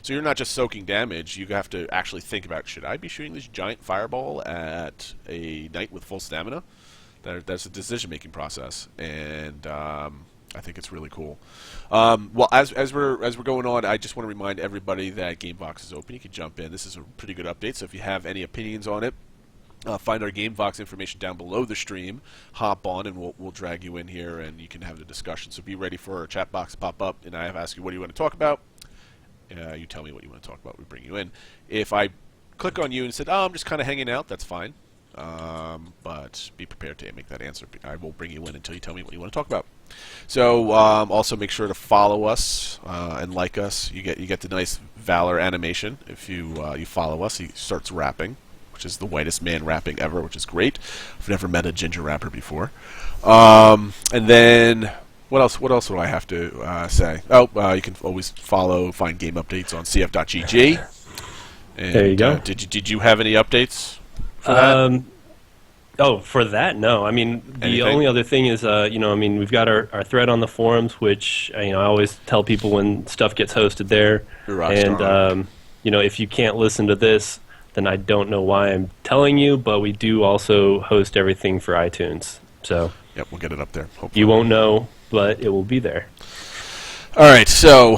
So you're not just soaking damage, you have to actually think about, should I be shooting this giant fireball at a knight with full stamina? That's a decision-making process, and I think it's really cool. Well, as we're going on, I just want to remind everybody that GameVox is open. You can jump in. This is a pretty good update. So if you have any opinions on it, find our GameVox information down below the stream. Hop on, and we'll drag you in here, and you can have the discussion. So be ready for our chat box to pop up, and I have asked you what do you want to talk about. You tell me what you want to talk about. We bring you in. If I click on you and said, "Oh, I'm just kind of hanging out," that's fine. But be prepared to make that answer. I will bring you in until you tell me what you want to talk about. So also make sure to follow us and like us. You get the nice Valor animation if you follow us. He starts rapping, which is the whitest man rapping ever, which is great. I've never met a ginger rapper before. And then what else? What else do I have to say? Oh, you can always find game updates on cf.gg. And, there you go. Did you have any updates for that? Oh, for that, no. I mean, the only other thing is, we've got our thread on the forums, which I always tell people when stuff gets hosted there. And if you can't listen to this, then I don't know why I'm telling you. But we do also host everything for iTunes, so yep, we'll get it up there. Hopefully. You won't know, but it will be there. All right, so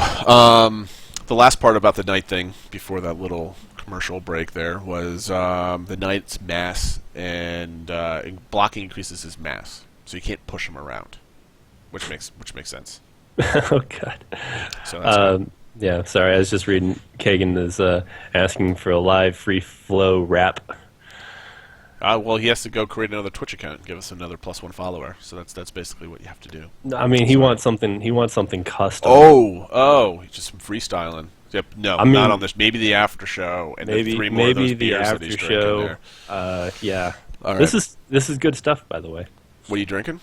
the last part about the night thing before that little commercial break there was the knight's mass, and blocking increases his mass, so you can't push him around, which makes sense. Oh God. So that's yeah, sorry, I was just reading. Kagan is asking for a live free flow rap. Well, he has to go create another Twitch account and give us another +1 follower. So that's basically what you have to do. I mean, he wants something. He wants something custom. Oh, just some freestyling. Yep. No, I mean, not on this. Maybe the after show, and maybe, then 3 more of those the beers after that he's show. drinking there. Yeah. All right. This is good stuff, by the way. What are you drinking?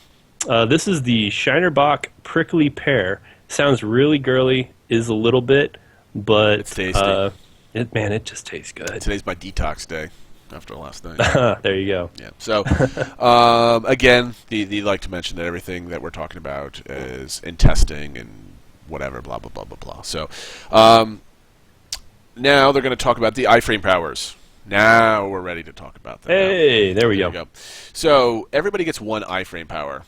This is the Shinerbach Prickly Pear. Sounds really girly, is a little bit, but it's tasty. It just tastes good. Today's my detox day after last night. There you go. Yeah. So, again, the like to mention that everything that we're talking about is in testing and whatever, blah blah blah blah blah. So, now they're going to talk about the iframe powers. Now we're ready to talk about them. Hey, there we go. So everybody gets 1 iframe power,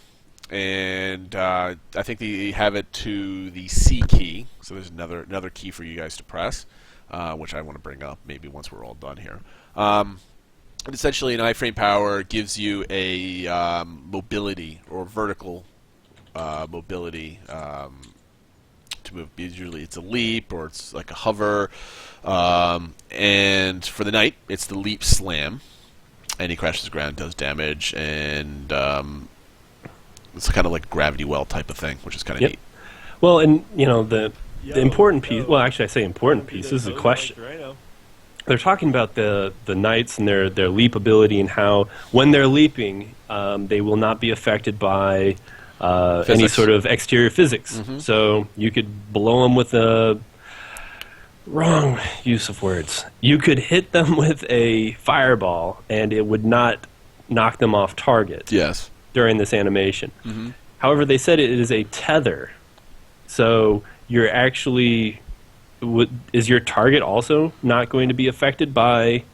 and I think they have it to the C key. So there's another key for you guys to press, which I want to bring up maybe once we're all done here. And essentially, an iframe power gives you a mobility or vertical mobility to move. Usually, it's a leap or it's like a hover. And for the knight, it's the leap slam, and he crashes the ground, does damage, and it's kind of like gravity well type of thing, which is kind of neat. Well, and the important piece. Well, actually, I say important piece. This is a question. They're talking about the knights and their leap ability, and how when they're leaping, they will not be affected by any sort of exterior physics. Mm-hmm. So you could blow them with a wrong use of words. You could hit them with a fireball, and it would not knock them off target. Yes. During this animation. Mm-hmm. However, they said it is a tether. So you're actually... is your target also not going to be affected by...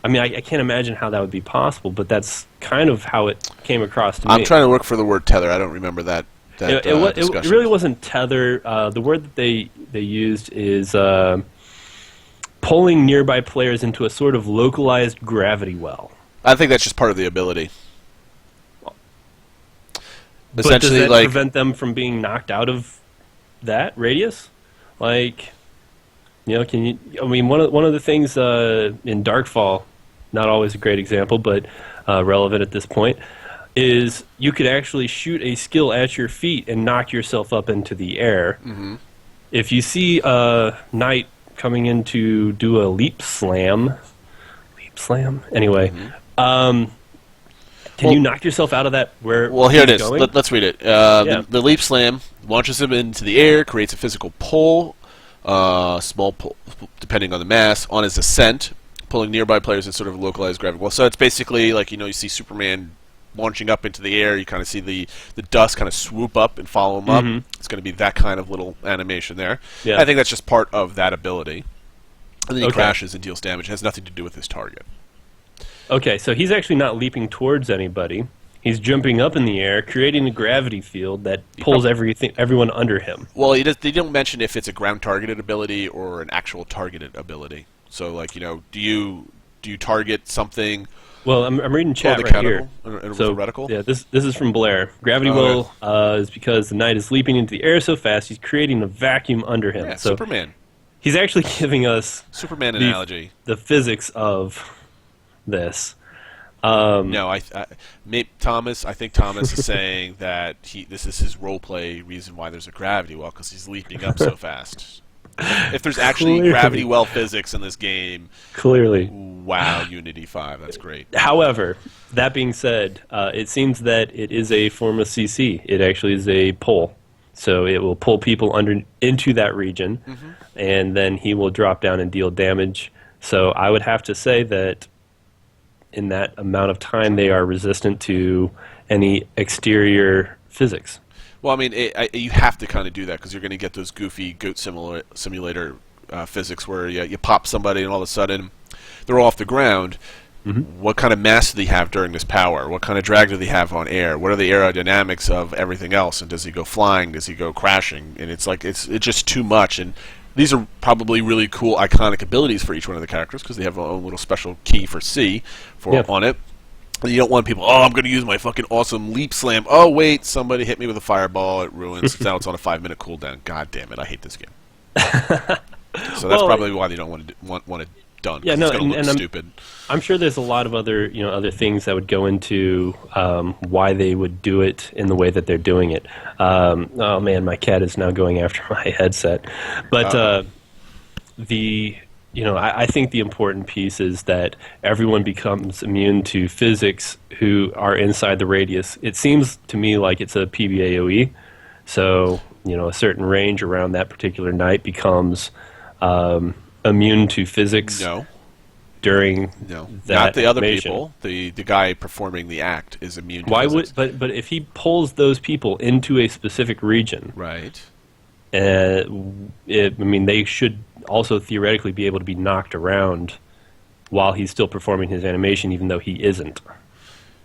I mean, I can't imagine how that would be possible, but that's kind of how it came across to me. I'm trying to look for the word tether. I don't remember that discussion. It really wasn't tether. The word that they used is pulling nearby players into a sort of localized gravity well. I think that's just part of the ability. But does that prevent them from being knocked out of that radius? Like, can you? I mean, one of the things in Darkfall, not always a great example, but relevant at this point, is you could actually shoot a skill at your feet and knock yourself up into the air. Mm-hmm. If you see a knight coming in to do a leap slam, anyway. Mm-hmm. Can you knock yourself out of that? Well, here it is. Let's read it. The leap slam launches him into the air, creates a physical pull, small pull, depending on the mass, on his ascent, pulling nearby players in sort of localized gravity. Well, so it's basically like, you see Superman launching up into the air. You kind of see the dust kind of swoop up and follow him up. Mm-hmm. It's going to be that kind of little animation there. Yeah. I think that's just part of that ability. And then he crashes and deals damage. It has nothing to do with his target. Okay, so he's actually not leaping towards anybody. He's jumping up in the air, creating a gravity field that pulls everyone under him. Well, they don't mention if it's a ground targeted ability or an actual targeted ability. So, like, do you target something? Well, I'm reading chat the right here. So, reticle? Yeah, this is from Blair. Gravity will is because the knight is leaping into the air so fast he's creating a vacuum under him. Yeah, so Superman. He's actually giving us Superman analogy. The physics of this. No, I think Thomas is saying that this is his role play reason why there's a gravity well, because he's leaping up so fast. If there's actually gravity well physics in this game, clearly, wow, Unity 5, that's great. However, that being said, it seems that it is a form of CC. It actually is a pull, so it will pull people into that region, and then he will drop down and deal damage. So I would have to say that in that amount of time, they are resistant to any exterior physics. Well, I mean, you have to kind of do that because you're going to get those goofy goat simulator physics where you pop somebody and all of a sudden they're off the ground. What kind of mass do they have during this power? What kind of drag do they have on air? What are the aerodynamics of everything else? And does he go flying? Does he go crashing? And it's like it's just too much. And these are probably really cool, iconic abilities for each one of the characters because they have a own little special key for C on it. And you don't want people, I'm going to use my fucking awesome leap slam. Oh, wait, somebody hit me with a fireball. It ruins. Now it's on a 5-minute cooldown. God damn it, I hate this game. So that's probably why they don't want it done. Yeah, no, it's going to look stupid. I'm sure there's a lot of other other things that would go into why they would do it in the way that they're doing it. Oh man, my cat is now going after my headset. But I think the important piece is that everyone becomes immune to physics who are inside the radius. It seems to me like it's a PBAOE, so a certain range around that particular knight becomes immune to physics. No. During that not the other animation. people. The guy performing the act is immune to Why physics. but if he pulls those people into a specific region, right? They should also theoretically be able to be knocked around while he's still performing his animation, even though he isn't.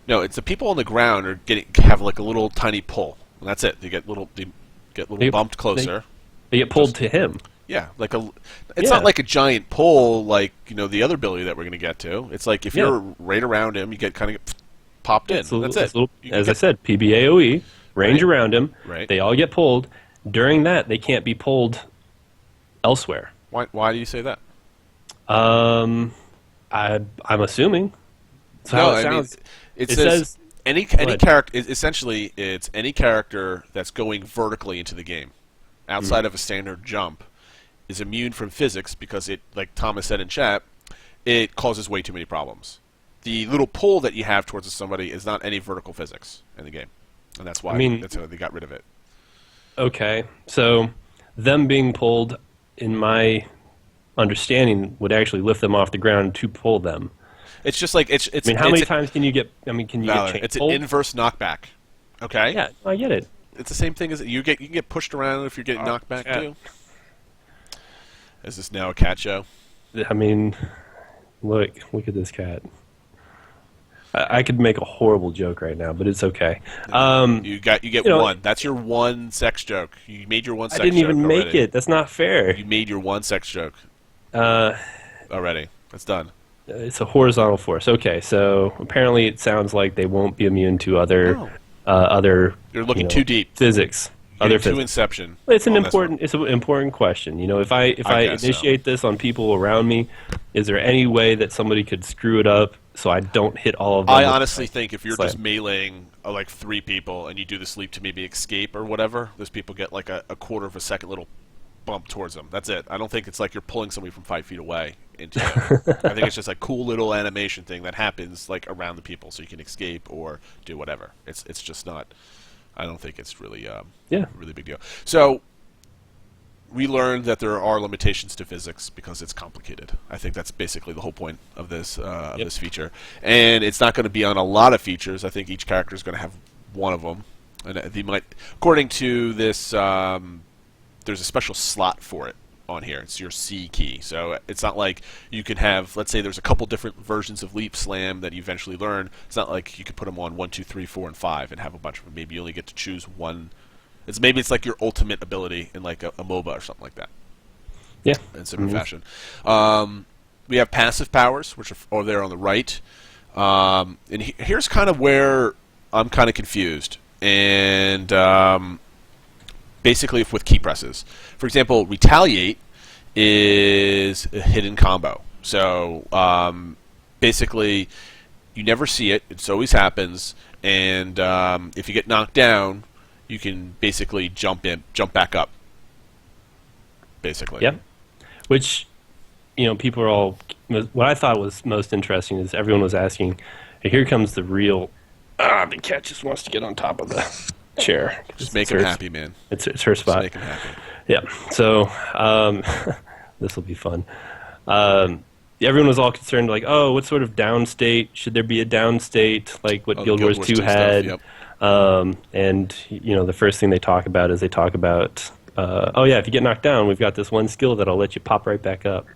No, it's the people on the ground have like a little tiny pull. And that's it. They get bumped closer. They get pulled to him. Yeah, it's not like a giant pull like the other ability that we're going to get to. It's like if you're right around him, you get kind of popped in. That's it. As I said, PBAOE, range around him. Right. They all get pulled. During that, they can't be pulled elsewhere. Why do you say that? I'm assuming. That's how it sounds. It says any character. Essentially, it's any character that's going vertically into the game, outside of a standard jump, is immune from physics because it, like Thomas said in chat, it causes way too many problems. The little pull that you have towards somebody is not any vertical physics in the game, and that's why that's why they got rid of it. Okay, so them being pulled, in my understanding, would actually lift them off the ground to pull them. It's just like it's. how many times can you get? Can you get It's pulled? an inverse knockback. Okay. Yeah, I get it. It's the same thing as you can get pushed around if you're getting knocked back too. Is this now a cat show? Look at this cat. I could make a horrible joke right now, but it's okay. You get one. That's your one sex joke. You made your one sex joke. I didn't even make it. That's not fair. You made your one sex joke. Already. That's done. It's a horizontal force. Okay, so apparently it sounds like they won't be immune to other You're looking too deep. Physics. Other physics. Inception. It's an important question. If I initiate this on people around me, is there any way that somebody could screw it up so I don't hit all of them? I honestly think if you're just meleeing like 3 people and you do the sleep to maybe escape or whatever, those people get like a quarter of a second little bump towards them. That's it. I don't think it's like you're pulling somebody from 5 feet away into it. I think it's just a cool little animation thing that happens like around the people so you can escape or do whatever. It's just not. I don't think it's really really big deal. So we learned that there are limitations to physics because it's complicated. I think that's basically the whole point of this this feature. And it's not going to be on a lot of features. I think each character is going to have one of them. And they might, according to this, there's a special slot for it. on here. It's your C key. So it's not like you can have, let's say there's a couple different versions of leap slam that you eventually learn. It's not like you could put them on 1, 2, 3, 4, and 5 and have a bunch of them. Maybe you only get to choose one. Maybe it's like your ultimate ability in like a MOBA or something like that. Yeah. In similar fashion. We have passive powers, which are there on the right. And here's kind of where I'm kind of confused. And basically with key presses. For example, retaliate is a hidden combo. So basically, you never see it. It always happens. And if you get knocked down, you can basically jump back up. Basically. Yep. Which, people are all. What I thought was most interesting is everyone was asking, hey, here comes the real. The cat just wants to get on top of the chair. Just make him happy, man. It's her spot. Just make him happy. Yeah. So this will be fun. Everyone was all concerned, like, oh, what sort of down state? Should there be a down state, like what Guild Wars 2 had? Stuff, yep. And the first thing they talk about is oh yeah, if you get knocked down, we've got this one skill that'll let you pop right back up.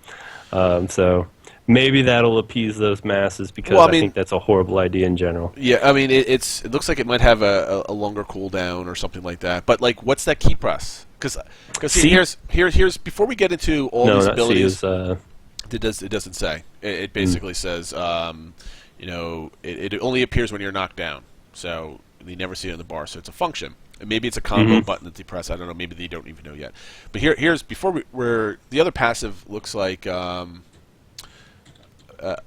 So maybe that'll appease those masses because I think that's a horrible idea in general. Yeah, I mean it looks like it might have a longer cooldown or something like that. But like, what's that key press? Because here's before we get into all these abilities, it doesn't say. It basically says it only appears when you're knocked down. So you never see it on the bar. So it's a function. And maybe it's a combo button that they press. I don't know. Maybe they don't even know yet. But here's before where the other passive looks like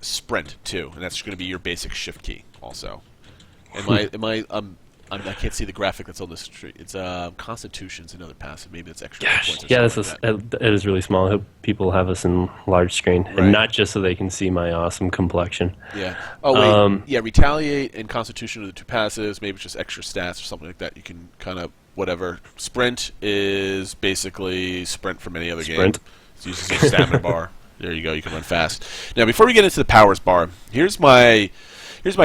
sprint too, and that's going to be your basic shift key also. I can't see the graphic that's on this street. It's Constitution's another passive. Maybe it's extra points. Yeah, it is really small. I hope people have us in large screen, and not just so they can see my awesome complexion. Yeah. Oh wait. Yeah. Retaliate and Constitution are the two passives. Maybe it's just extra stats or something like that. You can kind of whatever. Sprint is basically sprint from any other game. It uses a stamina bar. There you go. You can run fast. Now, before we get into the powers bar, here's my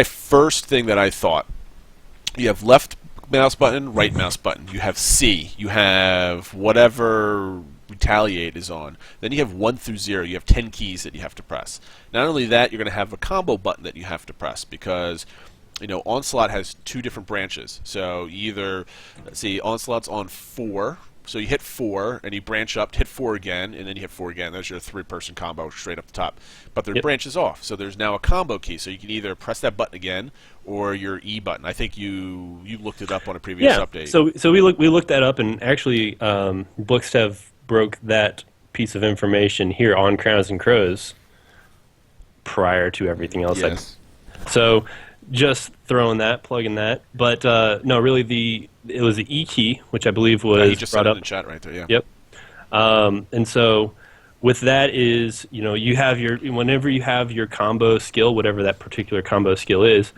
first thing that I thought. You have left mouse button, right mouse button. You have C. You have whatever retaliate is on. Then you have 1 through 0. You have 10 keys that you have to press. Not only that, you're going to have a combo button that you have to press because Onslaught has 2 different branches. So either, let's see, Onslaught's on 4. So you hit 4, and you branch up, hit 4 again, and then you hit 4 again. There's your 3-person combo straight up the top. But their branches off, so there's now a combo key. So you can either press that button again or your E button. I think you looked it up on a previous update. So we looked that up, and actually Bookstev broke that piece of information here on Crowns and Crows prior to everything else. Yes. So just plugging that. But no, really it was the E key, which I believe was he just brought said it up in the chat right there. Yeah. Yep. And so with that is, you have whenever you have your combo skill, whatever that particular combo skill is,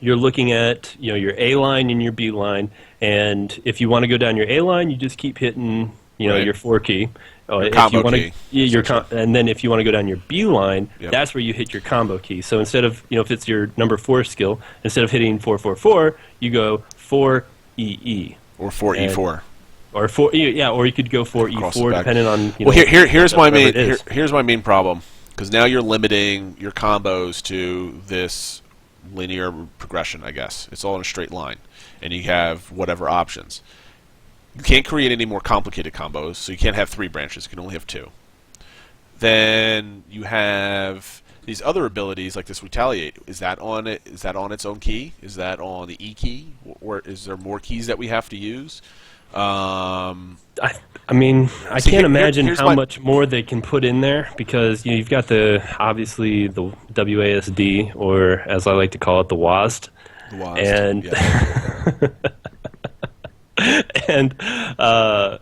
you're looking at your A line and your B line, and if you want to go down your A line, you just keep hitting your 4 key. Combo key. And then if you want to go down your B line, that's where you hit your combo key. So instead of, if it's your number 4 skill, instead of hitting 444, you go 4EE. Or 4E4. Or 4, or you could go 4E4 depending on. Here's my main problem, because now you're limiting your combos to this linear progression. I guess it's all in a straight line, and you have whatever options. You can't create any more complicated combos, so you can't have 3 branches. You can only have 2. Then you have these other abilities like this retaliate. Is that on it? Is that on its own key? Is that on the E key, or is there more keys that we have to use? I can't imagine how much more they can put in there because you've got obviously the WASD, or as I like to call it, the WASD. The WASD. And and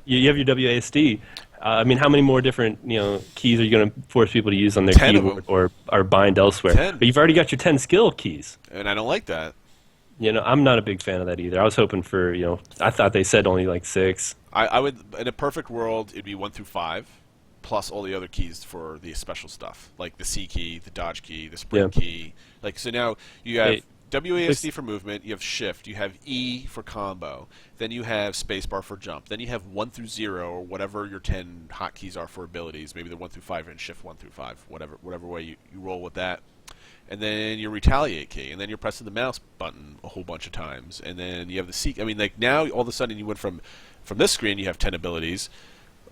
you have your WASD. How many more different keys are you going to force people to use on their keyboard or bind elsewhere? 10. But you've already got your 10 skill keys. And I don't like that. I'm not a big fan of that either. I was hoping for I thought they said only like 6. I would, in a perfect world, it'd be 1 through 5, plus all the other keys for the special stuff, like the C key, the dodge key, the sprint key. So now you have WASD for movement, you have shift, you have E for combo, then you have spacebar for jump, then you have 1 through 0, or whatever your 10 hotkeys are for abilities, maybe the 1 through 5 and shift 1 through 5, whatever way you roll with that. And then your retaliate key, and then you're pressing the mouse button a whole bunch of times, and then you have the C. I mean, like now all of a sudden you went from this screen, you have 10 abilities,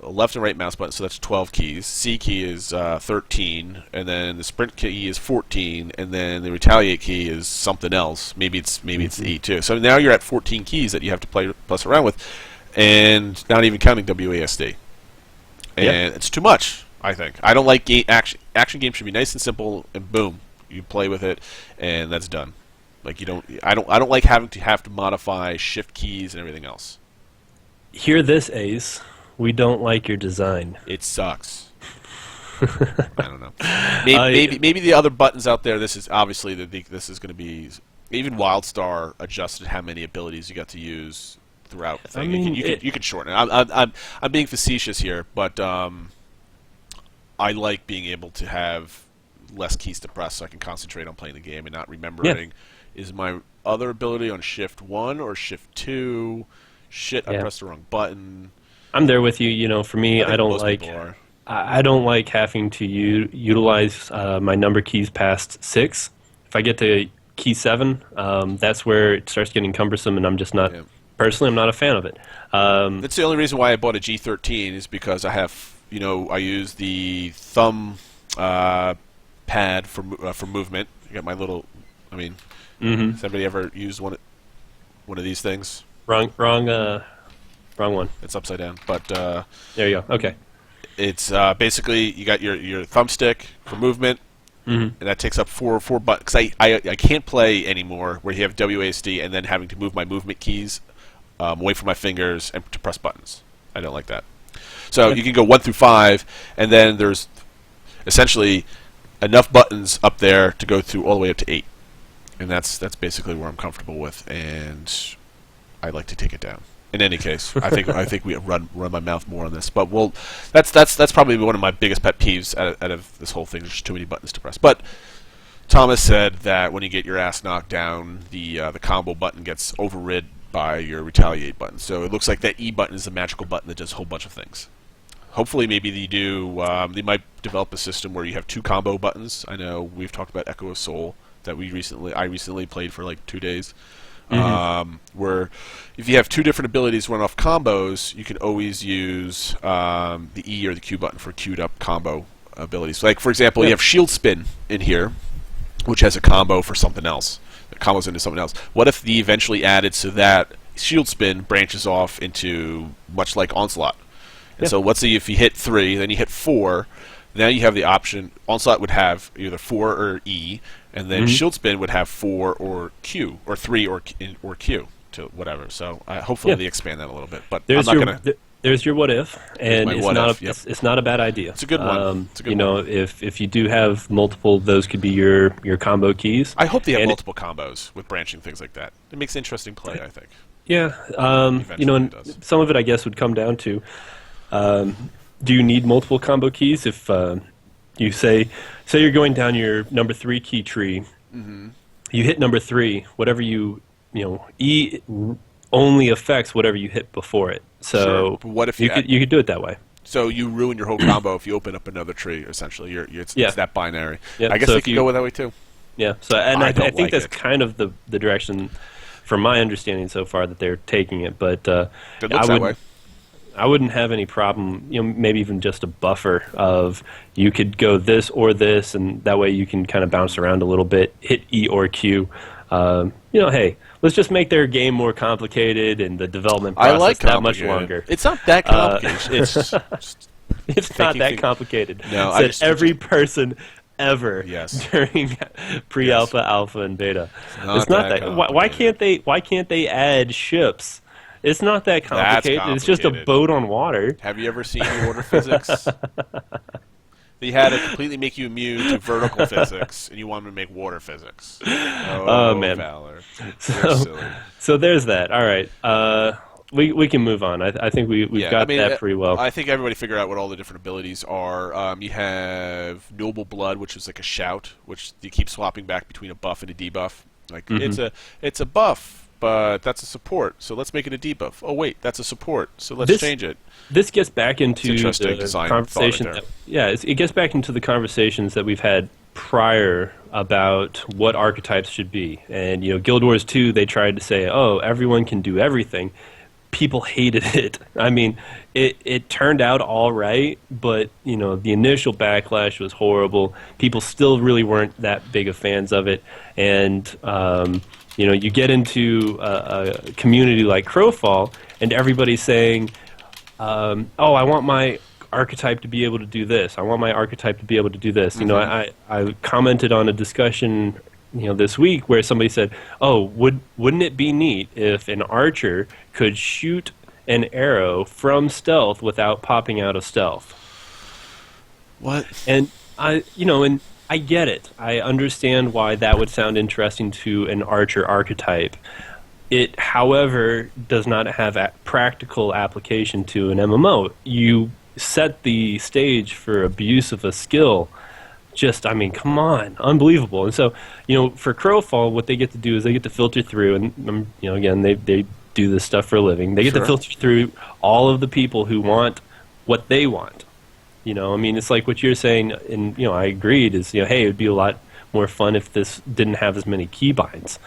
left and right mouse button, so that's 12 keys. C key is 13, and then the sprint key is 14, and then the retaliate key is something else. Maybe it's E too. So now you're at 14 keys that you have to plus around with, and not even counting WASD. And it's too much, I think. I don't like action games should be nice and simple, and boom, you play with it, and that's done. Like I don't like having to modify shift keys and everything else. Hear this, Ace. We don't like your design. It sucks. I don't know. Maybe the other buttons out there. This is obviously this is going to be even WildStar adjusted how many abilities you got to use throughout the thing. I mean, you can shorten it. I'm being facetious here, but I like being able to have less keys to press so I can concentrate on playing the game and not remembering is my other ability on shift 1 or shift 2. Shit, I pressed the wrong button. I'm there with you. You know, for me, I don't like having to utilize my number keys past 6. If I get to key 7, that's where it starts getting cumbersome, and I'm just not. Personally, I'm not a fan of it. That's the only reason why I bought a G13 is because I have, I use the thumb pad for movement. You got my little. I mean, has anybody ever used one of these things? Wrong one. It's upside down, but there you go. Okay. It's basically you got your thumbstick for movement, and that takes up four buttons. Because I can't play anymore where you have WASD and then having to move my movement keys away from my fingers and to press buttons. I don't like that. So you can go 1 through 5, and then there's essentially enough buttons up there to go through all the way up to 8, and that's basically where I'm comfortable with, and I like to take it down. In any case, I think we run my mouth more on this, but that's probably one of my biggest pet peeves out of this whole thing. There's just too many buttons to press. But Thomas said that when you get your ass knocked down, the combo button gets overrid by your retaliate button. So it looks like that E button is the magical button that does a whole bunch of things. Hopefully, maybe they might develop a system where you have 2 combo buttons. I know we've talked about Echo of Soul that I recently played for like 2 days. Where if you have 2 different abilities run off combos, you can always use the E or the Q button for queued up combo abilities. So like for example, you have Shield Spin in here, which has a combo for something else. It combos into something else. What if the eventually added so that Shield Spin branches off into much like Onslaught? And so let's see if you hit 3, then you hit 4. Now you have the option. Onslaught would have either 4 or E, and then Shield Spin would have 4 or Q, or 3 or Q, to whatever. So hopefully they expand that a little bit. But there's I'm not going to. There's your what if, and it's not a bad idea. It's a good one. It's a good one. If you do have multiple, those could be your combo keys. I hope they have multiple combos with branching things like that. It makes interesting play, I think. Yeah, and some of it I guess would come down to. Do you need multiple combo keys? If you say you're going down your number 3 key tree, you hit number 3, whatever E only affects whatever you hit before it. So what if you could do it that way? So you ruin your whole combo if you open up another tree. Essentially, it's that binary. Yep. I guess they could go that way too. Yeah. So I think that's kind of the direction, from my understanding so far, that they're taking it. But it looks that way. I wouldn't have any problem, maybe even just a buffer of you could go this or this, and that way you can kind of bounce around a little bit, hit E or Q. Hey, let's just make their game more complicated and the development process that much longer. It's not that complicated. It's not that complicated. No, every person ever during pre-alpha, alpha, and beta. It's not that. Why can't they add ships? It's not that complicated. It's just a boat on water. Have you ever seen Order Physics? They had to completely make you immune to vertical physics, and you want them to make water physics. Oh man, Valor. So there's that. All right, we can move on. I think we've got that pretty well. I think everybody figured out what all the different abilities are. You have Noble Blood, which is like a shout, which you keep swapping back between a buff and a debuff. Like Mm-hmm. it's a buff, but that's a support. So let's make it a debuff. Oh wait, that's a support. So let's This change it. this gets back It's into interesting the design thought right conversation there. that it gets back into the conversations that we've had prior about what archetypes should be. And Guild Wars 2, they tried to say, "Oh, everyone can do everything." People hated it. I mean, it turned out all right, but the initial backlash was horrible. People still really weren't that big of fans of it, and you get into a community like Crowfall, and everybody's saying, "Oh, I want my archetype to be able to do this. I want my archetype to be able to do this." I commented on a discussion this week where somebody said, "Oh, wouldn't it be neat if an archer could shoot an arrow from stealth without popping out of stealth?" What? And I get it. I understand why that would sound interesting to an archer archetype. It, however, does not have a practical application to an MMO. You set the stage for abuse of a skill. I mean, come on, unbelievable. And so, for Crowfall, what they get to do is they get to filter through, and again, they do this stuff for a living. They get to filter through all of the people who want what they want. I mean, it's like what you're saying, and I agreed. Is hey, it would be a lot more fun if this didn't have as many keybinds.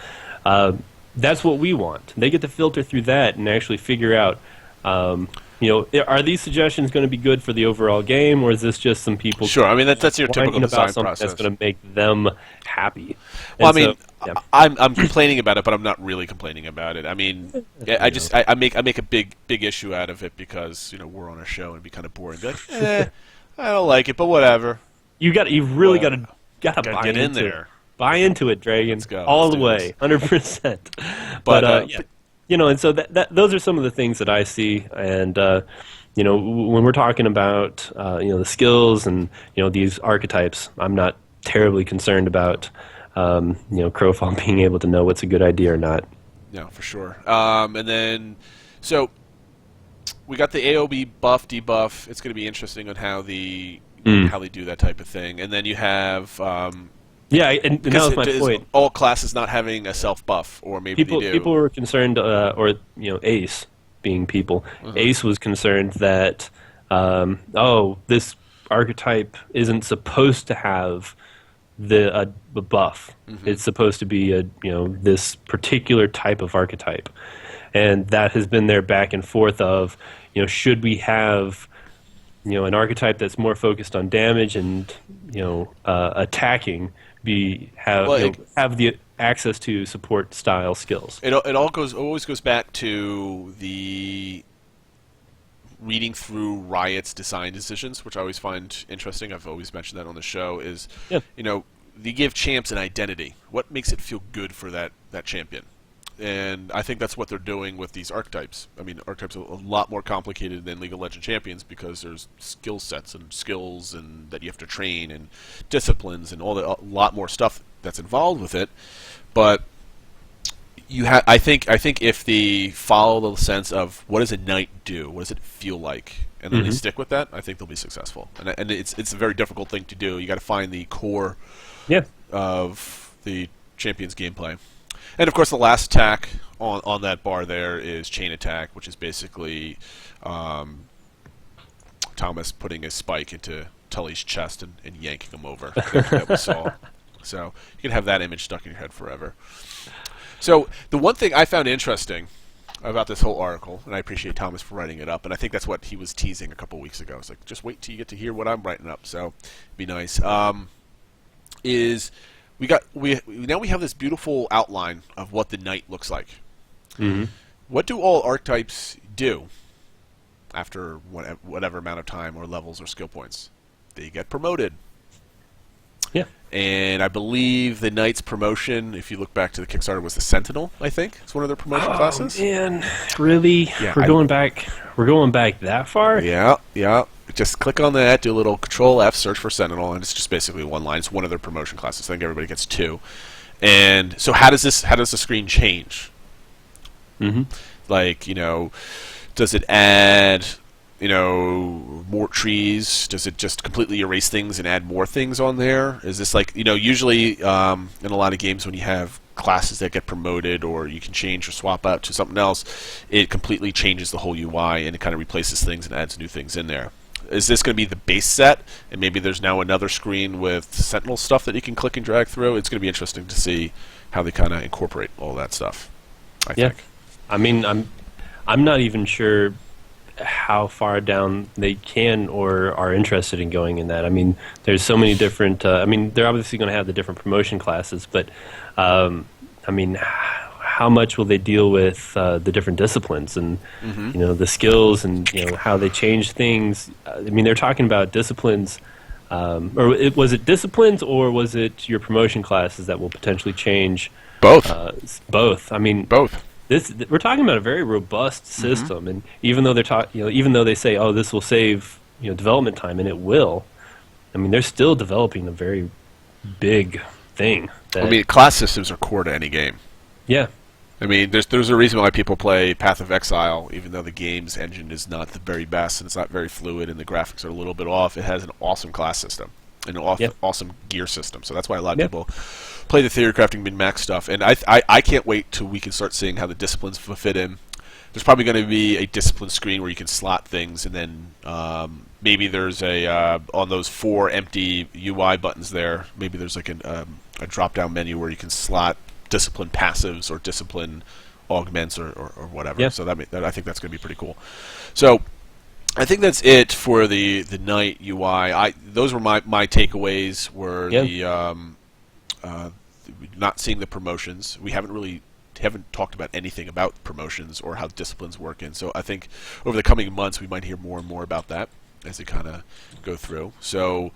That's what we want. They get to filter through that and actually figure out. Are these suggestions going to be good for the overall game, or is this just some people? Sure. I mean, that's your typical about design something process. that's going to make them happy. Well, And I mean, so, yeah. I'm complaining about it, but I'm not really complaining about it. I mean, I make a big issue out of it because we're on a show and it'd be kind of boring. Be like, I don't like it, but whatever. You really got to Gotta buy get in into there. it. Buy into it, Dragon. Let's go. All Let's the do way, 100%. But, and so those are some of the things that I see, and when we're talking about the skills and these archetypes, I'm not terribly concerned about Crowfall being able to know what's a good idea or not. No, for sure. And then, so we got the AOB buff, debuff. It's going to be interesting on how they do that type of thing. And then you have and that was my point. All classes not having a self buff, or maybe they do. People were concerned, Ace being people. Ace was concerned that this archetype isn't supposed to have the buff. It's supposed to be this particular type of archetype, and that has been their back and forth of should we have an archetype that's more focused on damage and attacking have the access to support style skills. It always goes back to the reading through Riot's design decisions, which I always find interesting. I've always mentioned that on the show. They give champs an identity. What makes it feel good for that champion? And I think that's what they're doing with these archetypes. I mean, archetypes are a lot more complicated than League of Legends champions because there's skill sets and skills and that you have to train and disciplines and a lot more stuff that's involved with it. But I think if they follow the sense of what does a knight do, what does it feel like, and then they stick with that, I think they'll be successful. And it's a very difficult thing to do. You got to find the core of the champion's gameplay. And of course, the last attack on that bar there is chain attack, which is basically Thomas putting a spike into Tully's chest and yanking him over that we saw. So you can have that image stuck in your head forever. So the one thing I found interesting about this whole article, and I appreciate Thomas for writing it up, and I think that's what he was teasing a couple weeks ago. It's like, just wait till you get to hear what I'm writing up. So it'd be nice. Is now we have this beautiful outline of what the knight looks like. What do all archetypes do after whatever amount of time or levels or skill points? They get promoted. Yeah. And I believe the knight's promotion, if you look back to the Kickstarter, was the Sentinel. I think it's one of their promotion classes. Man, really? Yeah, we're going back that far? Yeah. Just click on that, do a little Control F, search for Sentinel, and it's just basically one line. It's one of their promotion classes. I think everybody gets 2. And so how does the screen change? Like, does it add more trees? Does it just completely erase things and add more things on there? Is this like, usually in a lot of games when you have classes that get promoted or you can change or swap out to something else, it completely changes the whole UI and it kind of replaces things and adds new things in there. Is this going to be the base set, and maybe there's now another screen with Sentinel stuff that you can click and drag through? It's going to be interesting to see how they kind of incorporate all that stuff, I think. I mean, I'm not even sure how far down they can or are interested in going in that. I mean, there's so many different. I mean, they're obviously going to have the different promotion classes, but I mean, how much will they deal with the different disciplines and the skills and how they change things? I mean, they're talking about disciplines, was it disciplines or was it your promotion classes that will potentially change? Both. Both. I mean, both. We're talking about a very robust system, and even though even though they say, "Oh, this will save development time," and it will, I mean, they're still developing a very big thing. I mean, class systems are core to any game. Yeah. I mean, there's a reason why people play Path of Exile, even though the game's engine is not the very best and it's not very fluid and the graphics are a little bit off. It has an awesome class system, an awesome gear system. So that's why a lot of people play the theory crafting min-max stuff. And I can't wait till we can start seeing how the disciplines fit in. There's probably going to be a discipline screen where you can slot things, and then maybe there's on those 4 empty UI buttons there, maybe there's like a drop-down menu where you can slot discipline passives or discipline augments or whatever. Yeah. So I think that's going to be pretty cool. So I think that's it for the night UI. Those were my takeaways. Were not seeing the promotions. We haven't talked about anything about promotions or how disciplines work in. So I think over the coming months we might hear more and more about that as they kind of go through. So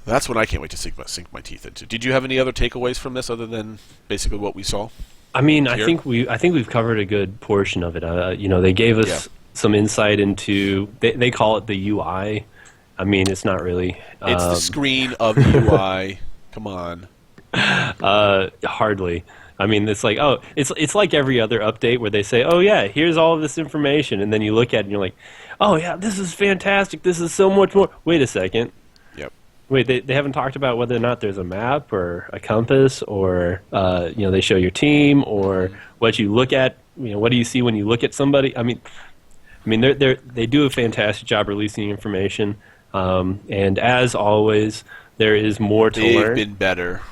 that's what I can't wait to sink my teeth into. Did you have any other takeaways from this other than basically what we saw? I mean, I think we've covered a good portion of it. They gave us some insight into. They call it the UI. I mean, it's not really. It's the screen of the UI. Come on. Hardly. I mean, it's like, it's like every other update where they say, oh yeah, here's all of this information, and then you look at it and you're like, oh yeah, this is fantastic. This is so much more. Wait a second. Yep. Wait, they haven't talked about whether or not there's a map or a compass or they show your team or what you look at. What do you see when you look at somebody? I mean, they do a fantastic job releasing information, and as always, there is more to learn. They've been better.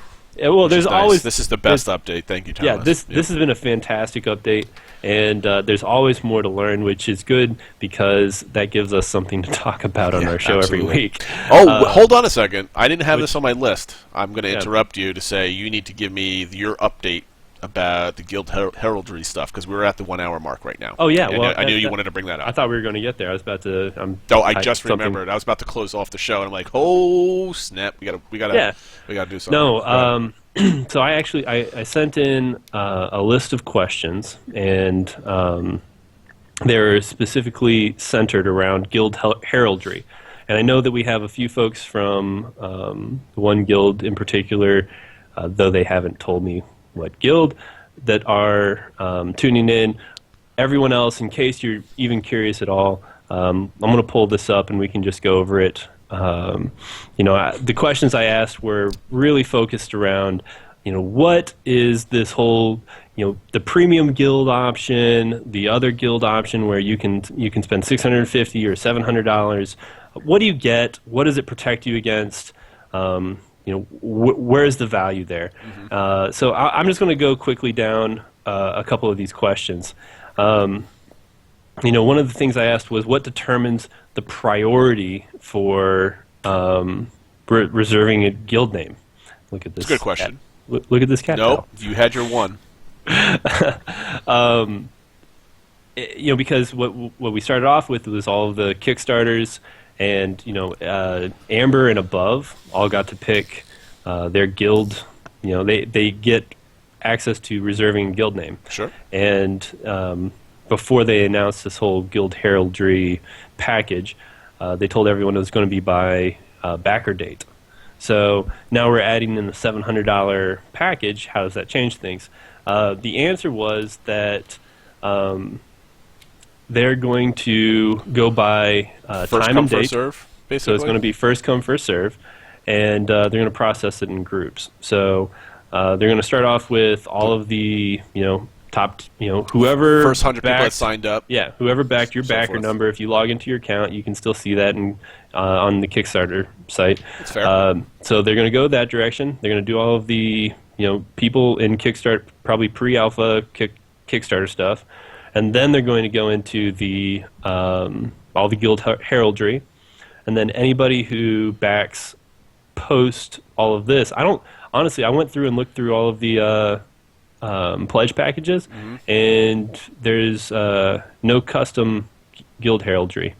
Well, there's always. This is the best update. Thank you, Thomas. Yeah, this has been a fantastic update, and there's always more to learn, which is good because that gives us something to talk about on our show every week. Oh, hold on a second. I didn't have this on my list. I'm going to interrupt you to say you need to give me your update about the Guild Heraldry stuff because we're at the 1 hour mark right now. Oh yeah, well, I knew you wanted to bring that up. I thought we were going to get there. I was about to. I just remembered. I was about to close off the show, and I'm like, oh snap, we gotta do something. No, so I sent in a list of questions, and they're specifically centered around Guild Heraldry. And I know that we have a few folks from one guild in particular, though they haven't told me what guild, that are tuning in. Everyone else, in case you're even curious at all, I'm going to pull this up and we can just go over it. The questions I asked were really focused around, what is this whole, the premium guild option, the other guild option where you can spend $650 or $700. What do you get? What does it protect you against? Where's the value there? Mm-hmm. So I'm just going to go quickly down a couple of these questions. One of the things I asked was what determines the priority for reserving a guild name. Look at this. That's a good question. Look at this cat. Nope, you had your one. Because what we started off with was all of the Kickstarters. And Amber and above all got to pick their guild. They get access to reserving a guild name. Sure. And before they announced this whole Guild Heraldry package, they told everyone it was going to be by backer date. So now we're adding in the $700 package. How does that change things? The answer was that they're going to go by First time come, and first date. serve, So it's basically. going to be first come, first serve, and they're going to process it in groups. So they're going to start off with all of the top whoever First 100 people that backed, signed up. yeah, whoever backed your So backer forth. number. If you log into your account, you can still see that on the Kickstarter site. That's fair. So they're going to go that direction. They're going to do all of the people in Kickstarter, probably pre-alpha Kickstarter stuff, and then they're going to go into the all the guild heraldry, and then anybody who backs post all of this. I went through and looked through all of the pledge packages, and there's no custom guild heraldry.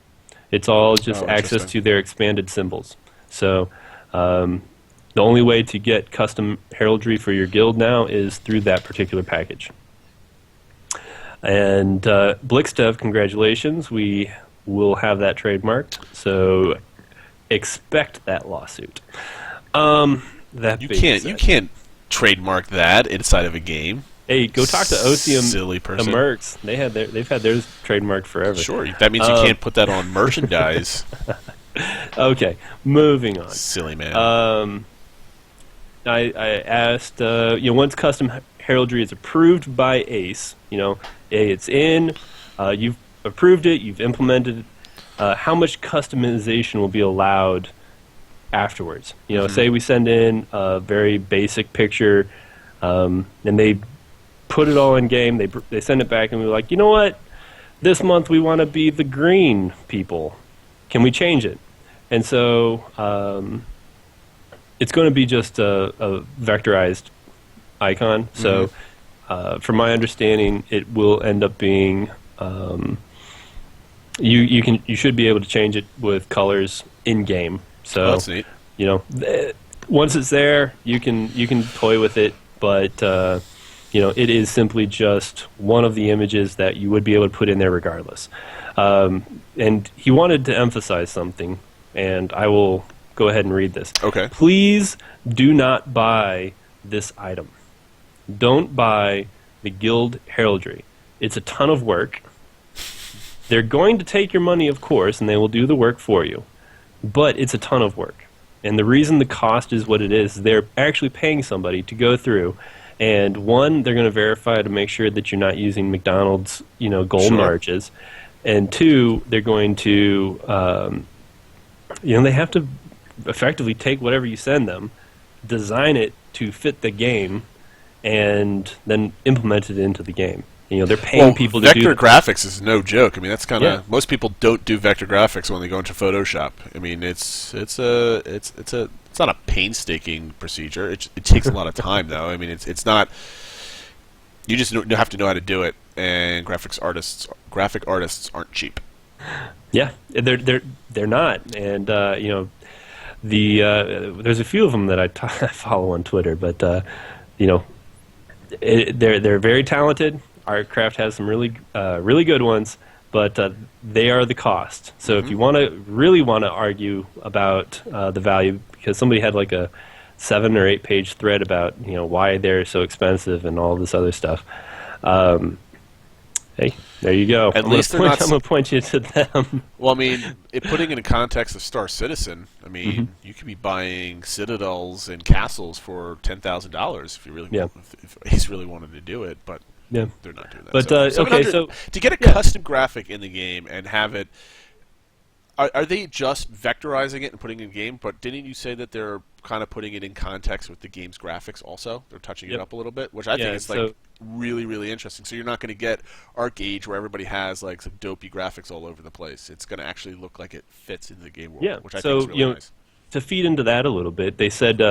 It's all just access interesting. to their expanded symbols. So the only way to get custom heraldry for your guild now is through that particular package. And Blixdev, congratulations. We will have that trademarked. So expect that lawsuit. That You being can't said- you can't trademark that inside of a game. Hey, go talk to Osium, Silly the person. Mercs. They've had theirs trademarked forever. Sure, that means you can't put that on merchandise. Okay, moving on. Silly man. I asked, once custom heraldry is approved by ACE, it's in, you've approved it, you've implemented it, how much customization will be allowed afterwards? Say we send in a very basic picture, and they put it all in game, they send it back, and we're like, you know what? This month we want to be the green people. Can we change it? And so it's going to be just a vectorized icon. So from my understanding, it will end up being you should be able to change it with colors in game. So that's neat. Once it's there, you can toy with it, but it is simply just one of the images that you would be able to put in there regardless. And he wanted to emphasize something, and I will go ahead and read this. Okay. Please do not buy this item. Don't buy the guild heraldry. It's a ton of work. They're going to take your money, of course, and they will do the work for you. But it's a ton of work. And the reason the cost is what it is, they're actually paying somebody to go through, and one, they're going to verify to make sure that you're not using McDonald's, golden arches, and two, they're going to, they have to effectively take whatever you send them, design it to fit the game, and then implement it into the game. They're paying people to do vector graphics is no joke. I mean, that's kind of Yeah. most people don't do vector graphics when they go into Photoshop. I mean, it's not a painstaking procedure. It takes a lot of time, though. I mean, it's not. You just have to know how to do it, and graphic artists aren't cheap. Yeah, they're not, and there's a few of them that I follow on Twitter, but they're very talented. Artcraft has some really good ones, but they are the cost. So if you really want to argue about the value, because somebody had like a 7 or 8 page thread about why they're so expensive and all this other stuff. Hey, there you go. At least they're not. I'm gonna point you to them. Well, I mean, putting it in context of Star Citizen, I mean, you could be buying citadels and castles for $10,000 if you really, if Ace really wanted to do it, but Yeah, they're not doing that. but So to get a custom graphic in the game and have it, are they just vectorizing it and putting it in game? But didn't you say that they're kind of putting it in context with the game's graphics also? They're touching it up a little bit, which I think is like really, really interesting. So you're not going to get ArcAge where everybody has like some dopey graphics all over the place. It's going to actually look like it fits into the game world, which I think is really nice. To feed into that a little bit, they said,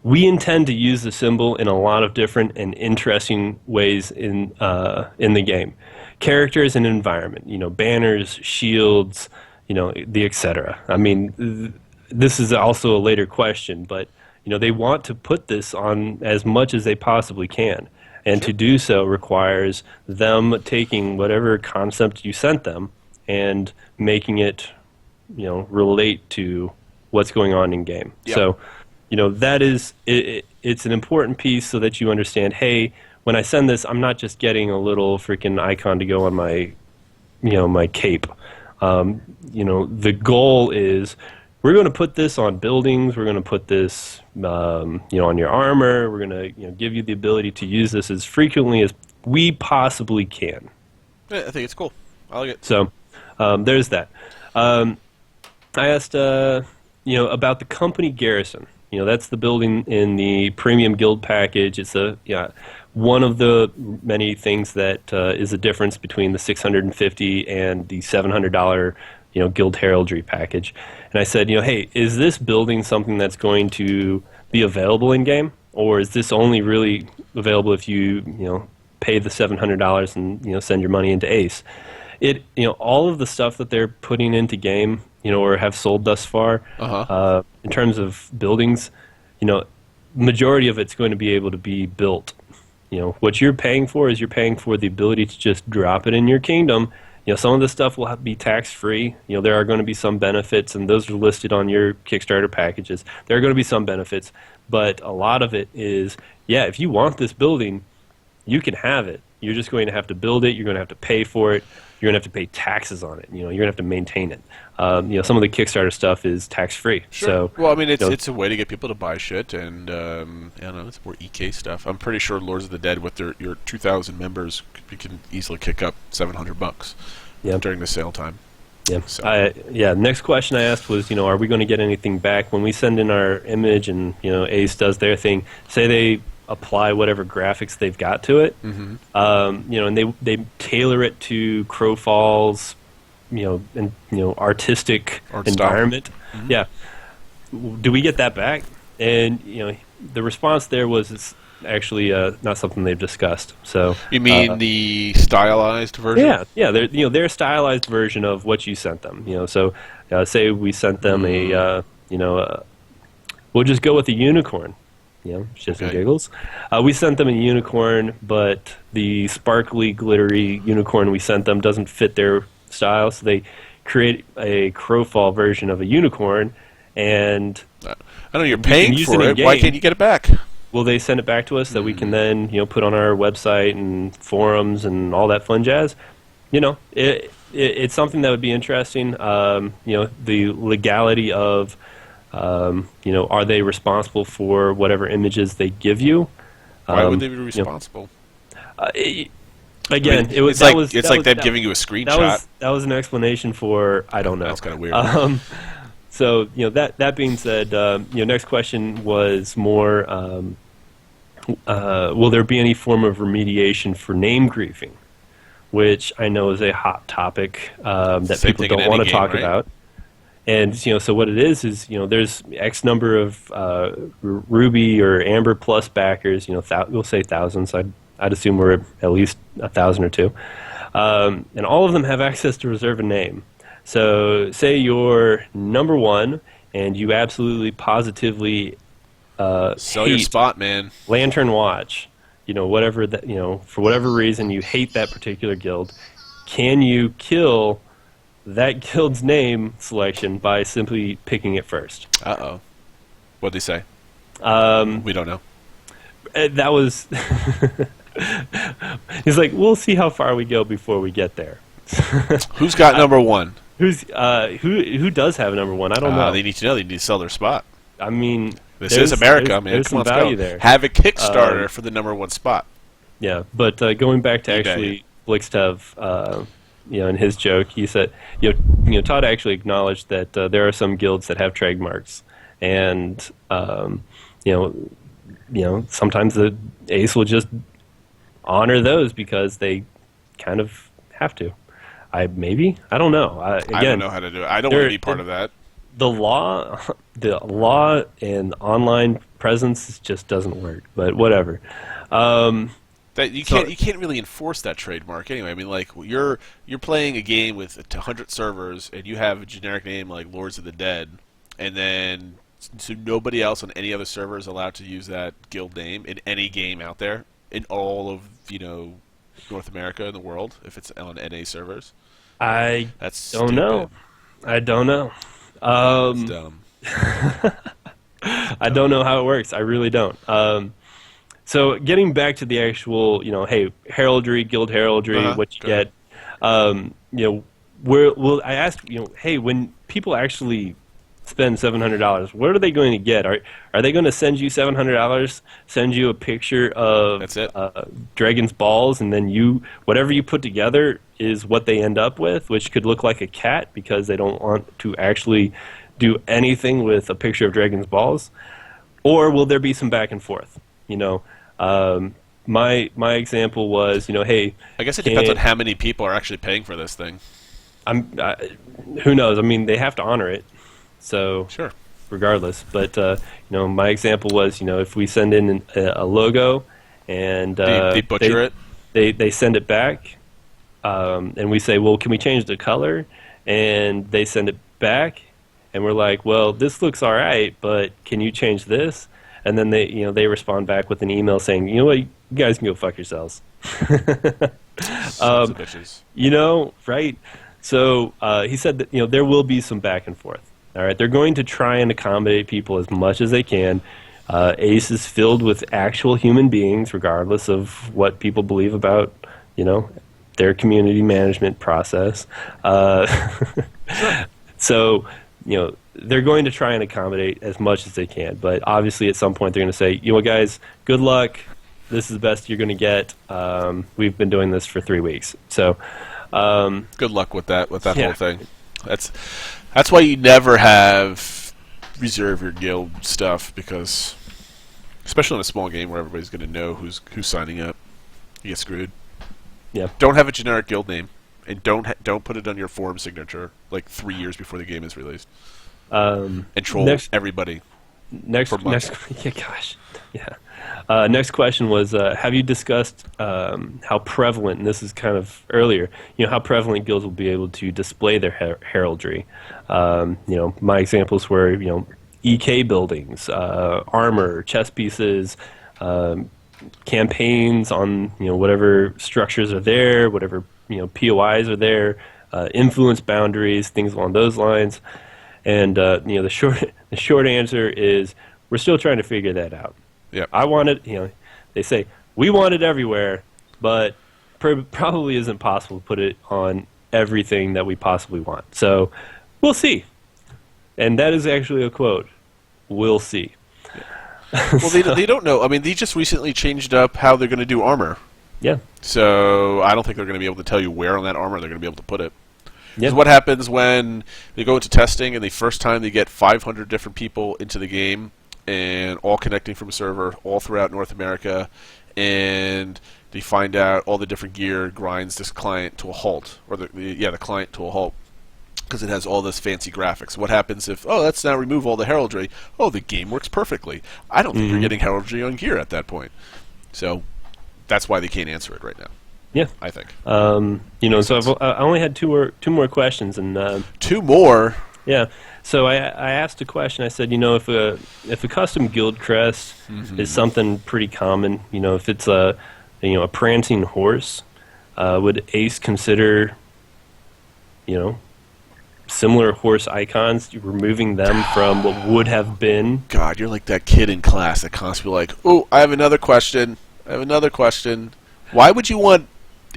we intend to use the symbol in a lot of different and interesting ways in the game. Characters and environment, banners, shields, the etc. I mean, this is also a later question, but they want to put this on as much as they possibly can. And to do so requires them taking whatever concept you sent them and making it, relate to what's going on in game. Yep. So, that is it's an important piece so that you understand, hey, when I send this, I'm not just getting a little freaking icon to go on my my cape. The goal is we're going to put this on buildings. We're going to put this, on your armor. We're going to, give you the ability to use this as frequently as we possibly can. Yeah, I think it's cool. I like it. So there's that. I asked, about the company Garrison. That's the building in the premium guild package. It's one of the many things that is a difference between the $650 and the $700, guild heraldry package. And I said, hey, is this building something that's going to be available in game, or is this only really available if you, pay the $700 and send your money into Ace? All of the stuff that they're putting into game, or have sold thus far, in terms of buildings, majority of it's going to be able to be built. What you're paying for is you're paying for the ability to just drop it in your kingdom. Some of the stuff will have to be tax-free. There are going to be some benefits, and those are listed on your Kickstarter packages. There are going to be some benefits, but a lot of it is, if you want this building, you can have it. You're just going to have to build it. You're going to have to pay for it. You're going to have to pay taxes on it. You're going to have to maintain it. Some of the Kickstarter stuff is tax-free. Sure. So, well, I mean, it's a way to get people to buy shit, and I don't know, it's more EK stuff. I'm pretty sure Lords of the Dead, with your 2,000 members, you can easily kick up $700 during the sale time. Yeah. So. Next question I asked was, are we going to get anything back when we send in our image and Ace does their thing? Say they apply whatever graphics they've got to it, and they tailor it to Crowfall's, artistic Art environment. Mm-hmm. Yeah. Do we get that back? And the response there was it's actually not something they've discussed. So you mean the stylized version? Yeah. They're their stylized version of what you sent them. So say we sent them we'll just go with a unicorn. Shits and giggles. We sent them a unicorn, but the sparkly, glittery unicorn we sent them doesn't fit their style, so they create a Crowfall version of a unicorn, and I know you're paying for it. Why can't you get it back? Will they send it back to us that we can then put on our website and forums and all that fun jazz? It's something that would be interesting. The legality of are they responsible for whatever images they give you? Why would they be responsible? Again, it's like them giving you a screenshot. That was an explanation for I don't know. That's kind of weird. So that being said, next question was more: will there be any form of remediation for name griefing? Which I know is a hot topic that people don't want to talk about. And so what it is there's X number of Ruby or Amber Plus backers. We'll say thousands. I'd assume we're at least 1,000 or 2, and all of them have access to reserve a name. So say you're number 1, and you absolutely positively sell your spot, man. Lantern Watch. Whatever that for whatever reason you hate that particular guild. Can you kill that guild's name selection by simply picking it first? Uh-oh. What'd they say? We don't know. That was... He's like, we'll see how far we go before we get there. Who's got number 1? Who does have number 1? I don't know. They need to know. They need to sell their spot. I mean... This is America, man. There's Come on, some value there. Have a Kickstarter for the number 1 spot. Yeah, but going back to actually Blixtev... in his joke, he said, Todd actually acknowledged that there are some guilds that have trademarks, and sometimes the Ace will just honor those because they kind of have to. I don't know. I don't know how to do it. I don't want to be part of that. The law and online presence just doesn't work. But whatever. That you can't really enforce that trademark anyway. I mean, like you're playing a game with 100 servers and you have a generic name like Lords of the Dead, and then so nobody else on any other server is allowed to use that guild name in any game out there in all of North America and the world if it's on NA servers. I don't know. That's dumb. I don't know how it works. I really don't. So getting back to the actual, hey, heraldry, guild heraldry, what you get. I asked, hey, when people actually spend $700, what are they going to get? Are they going to send you $700, send you a picture of That's it. Dragon's balls, and then whatever you put together is what they end up with, which could look like a cat because they don't want to actually do anything with a picture of Dragon's balls? Or will there be some back and forth? My example was, hey, I guess it depends on how many people are actually paying for this thing. Who knows? I mean, they have to honor it. So Sure. regardless, but my example was, if we send in a logo and They butcher it. they send it back, and we say, well, can we change the color? And they send it back, and we're like, well, this looks all right, but can you change this? And then they respond back with an email saying, you know what, you guys can go fuck yourselves. Sons of bitches. Right? So he said that there will be some back and forth. All right, they're going to try and accommodate people as much as they can. ACE is filled with actual human beings, regardless of what people believe about, their community management process. Sure. So, they're going to try and accommodate as much as they can. But obviously, at some point, they're going to say, guys, good luck. This is the best you're going to get. We've been doing this for 3 weeks. So, good luck with that whole thing. That's why you never have reserve your guild stuff, because especially in a small game where everybody's going to know who's signing up, you get screwed. Yeah. Don't have a generic guild name, and don't put it on your forum signature like 3 years before the game is released. And troll everybody. Next, yeah, gosh, yeah. Next question was, have you discussed how prevalent, and this is kind of earlier, how prevalent guilds will be able to display their heraldry? My examples were, EK buildings, armor, chess pieces, campaigns on, whatever structures are there, whatever, POIs are there, influence boundaries, things along those lines. And, the short answer is we're still trying to figure that out. Yeah, I want it, they say, we want it everywhere, but probably isn't possible to put it on everything that we possibly want. So we'll see. And that is actually a quote. We'll see. Yeah. Well, they don't know. I mean, they just recently changed up how they're going to do armor. Yeah. So I don't think they're going to be able to tell you where on that armor they're going to be able to put it. Yeah. What happens when they go into testing and the first time they get 500 different people into the game and all connecting from a server all throughout North America, and they find out all the different gear grinds this client to a halt, or the client to a halt, because it has all this fancy graphics. What happens if, let's now remove all the heraldry? Oh, the game works perfectly. I don't think you're getting heraldry on gear at that point. So that's why they can't answer it right now. Yeah, I think. So I only had two more questions, and 2 more. Yeah. So I asked a question. I said, if a custom guild crest is something pretty common, if it's a prancing horse, would Ace consider, similar horse icons, removing them from what would have been? God, you're like that kid in class that constantly like, oh, I have another question. Why would you want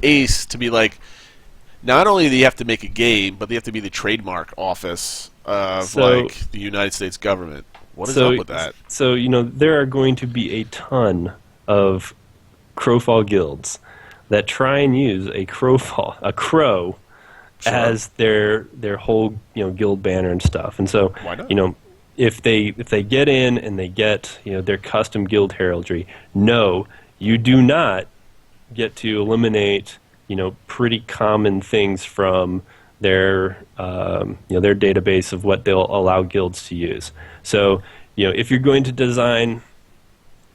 Ace to be like, not only do you have to make a game, but they have to be the trademark office of the United States government? What is up with that? So, there are going to be a ton of Crowfall guilds that try and use a crow as their whole guild banner and stuff. And so, why not? If they get in and they get their custom guild heraldry, no, you do not get to eliminate pretty common things from their their database of what they'll allow guilds to use. So if you're going to design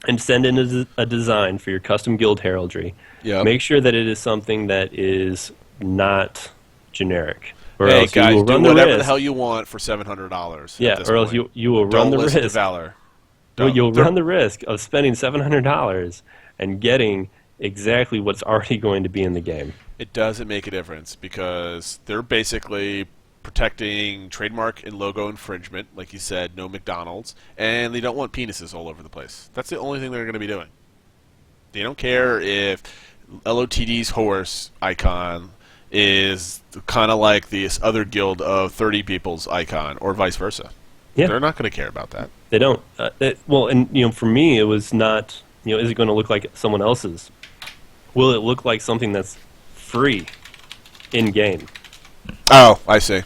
and send in a design for your custom guild heraldry, make sure that it is something that is not generic. Or hey else guys, you will do run whatever the the hell you want for $700. Yeah, or else you will run the risk. Don't listen to Valor. You'll run the risk of spending $700 and getting exactly what's already going to be in the game. It doesn't make a difference because they're basically protecting trademark and logo infringement, like you said, no McDonald's, and they don't want penises all over the place. That's the only thing they're going to be doing. They don't care if LOTD's horse icon is kind of like this other guild of 30 people's icon, or vice versa. Yeah. They're not going to care about that. They don't. Well, and for me, it was not. Is it going to look like someone else's? Will it look like something that's free in game? Oh, I see.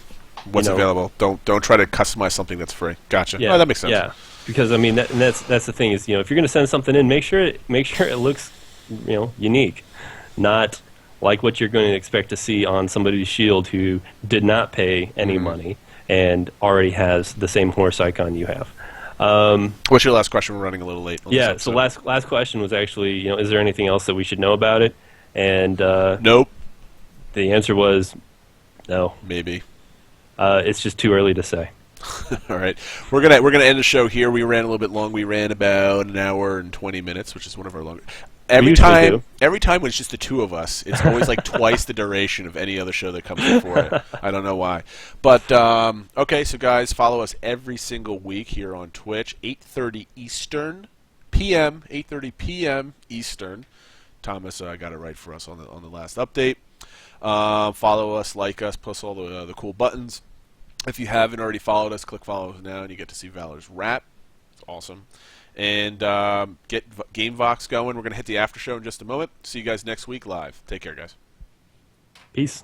What's available? Don't try to customize something that's free. Gotcha. Yeah, Oh, that makes sense. Yeah, because I mean, that's the thing is, if you're going to send something in, make sure it looks, unique, not like what you're going to expect to see on somebody's shield who did not pay any money and already has the same horse icon you have. What's your last question? We're running a little late. Yeah. So last question was actually, is there anything else that we should know about it? And nope. The answer was no. Maybe. It's just too early to say. All right, we're gonna end the show here. We ran a little bit long. We ran about an hour and 20 minutes, which is one of our longer. Every time when it's just the two of us, it's always like twice the duration of any other show that comes before it. I don't know why. But, okay, so guys, follow us every single week here on Twitch, 8:30 Eastern p.m., 8:30 p.m. Eastern. Thomas got it right for us on the last update. Follow us, like us, plus all the cool buttons. If you haven't already followed us, click follow us now, and you get to see Valor's rap. It's awesome. And get GameVox going. We're going to hit the after show in just a moment. See you guys next week live. Take care, guys. Peace.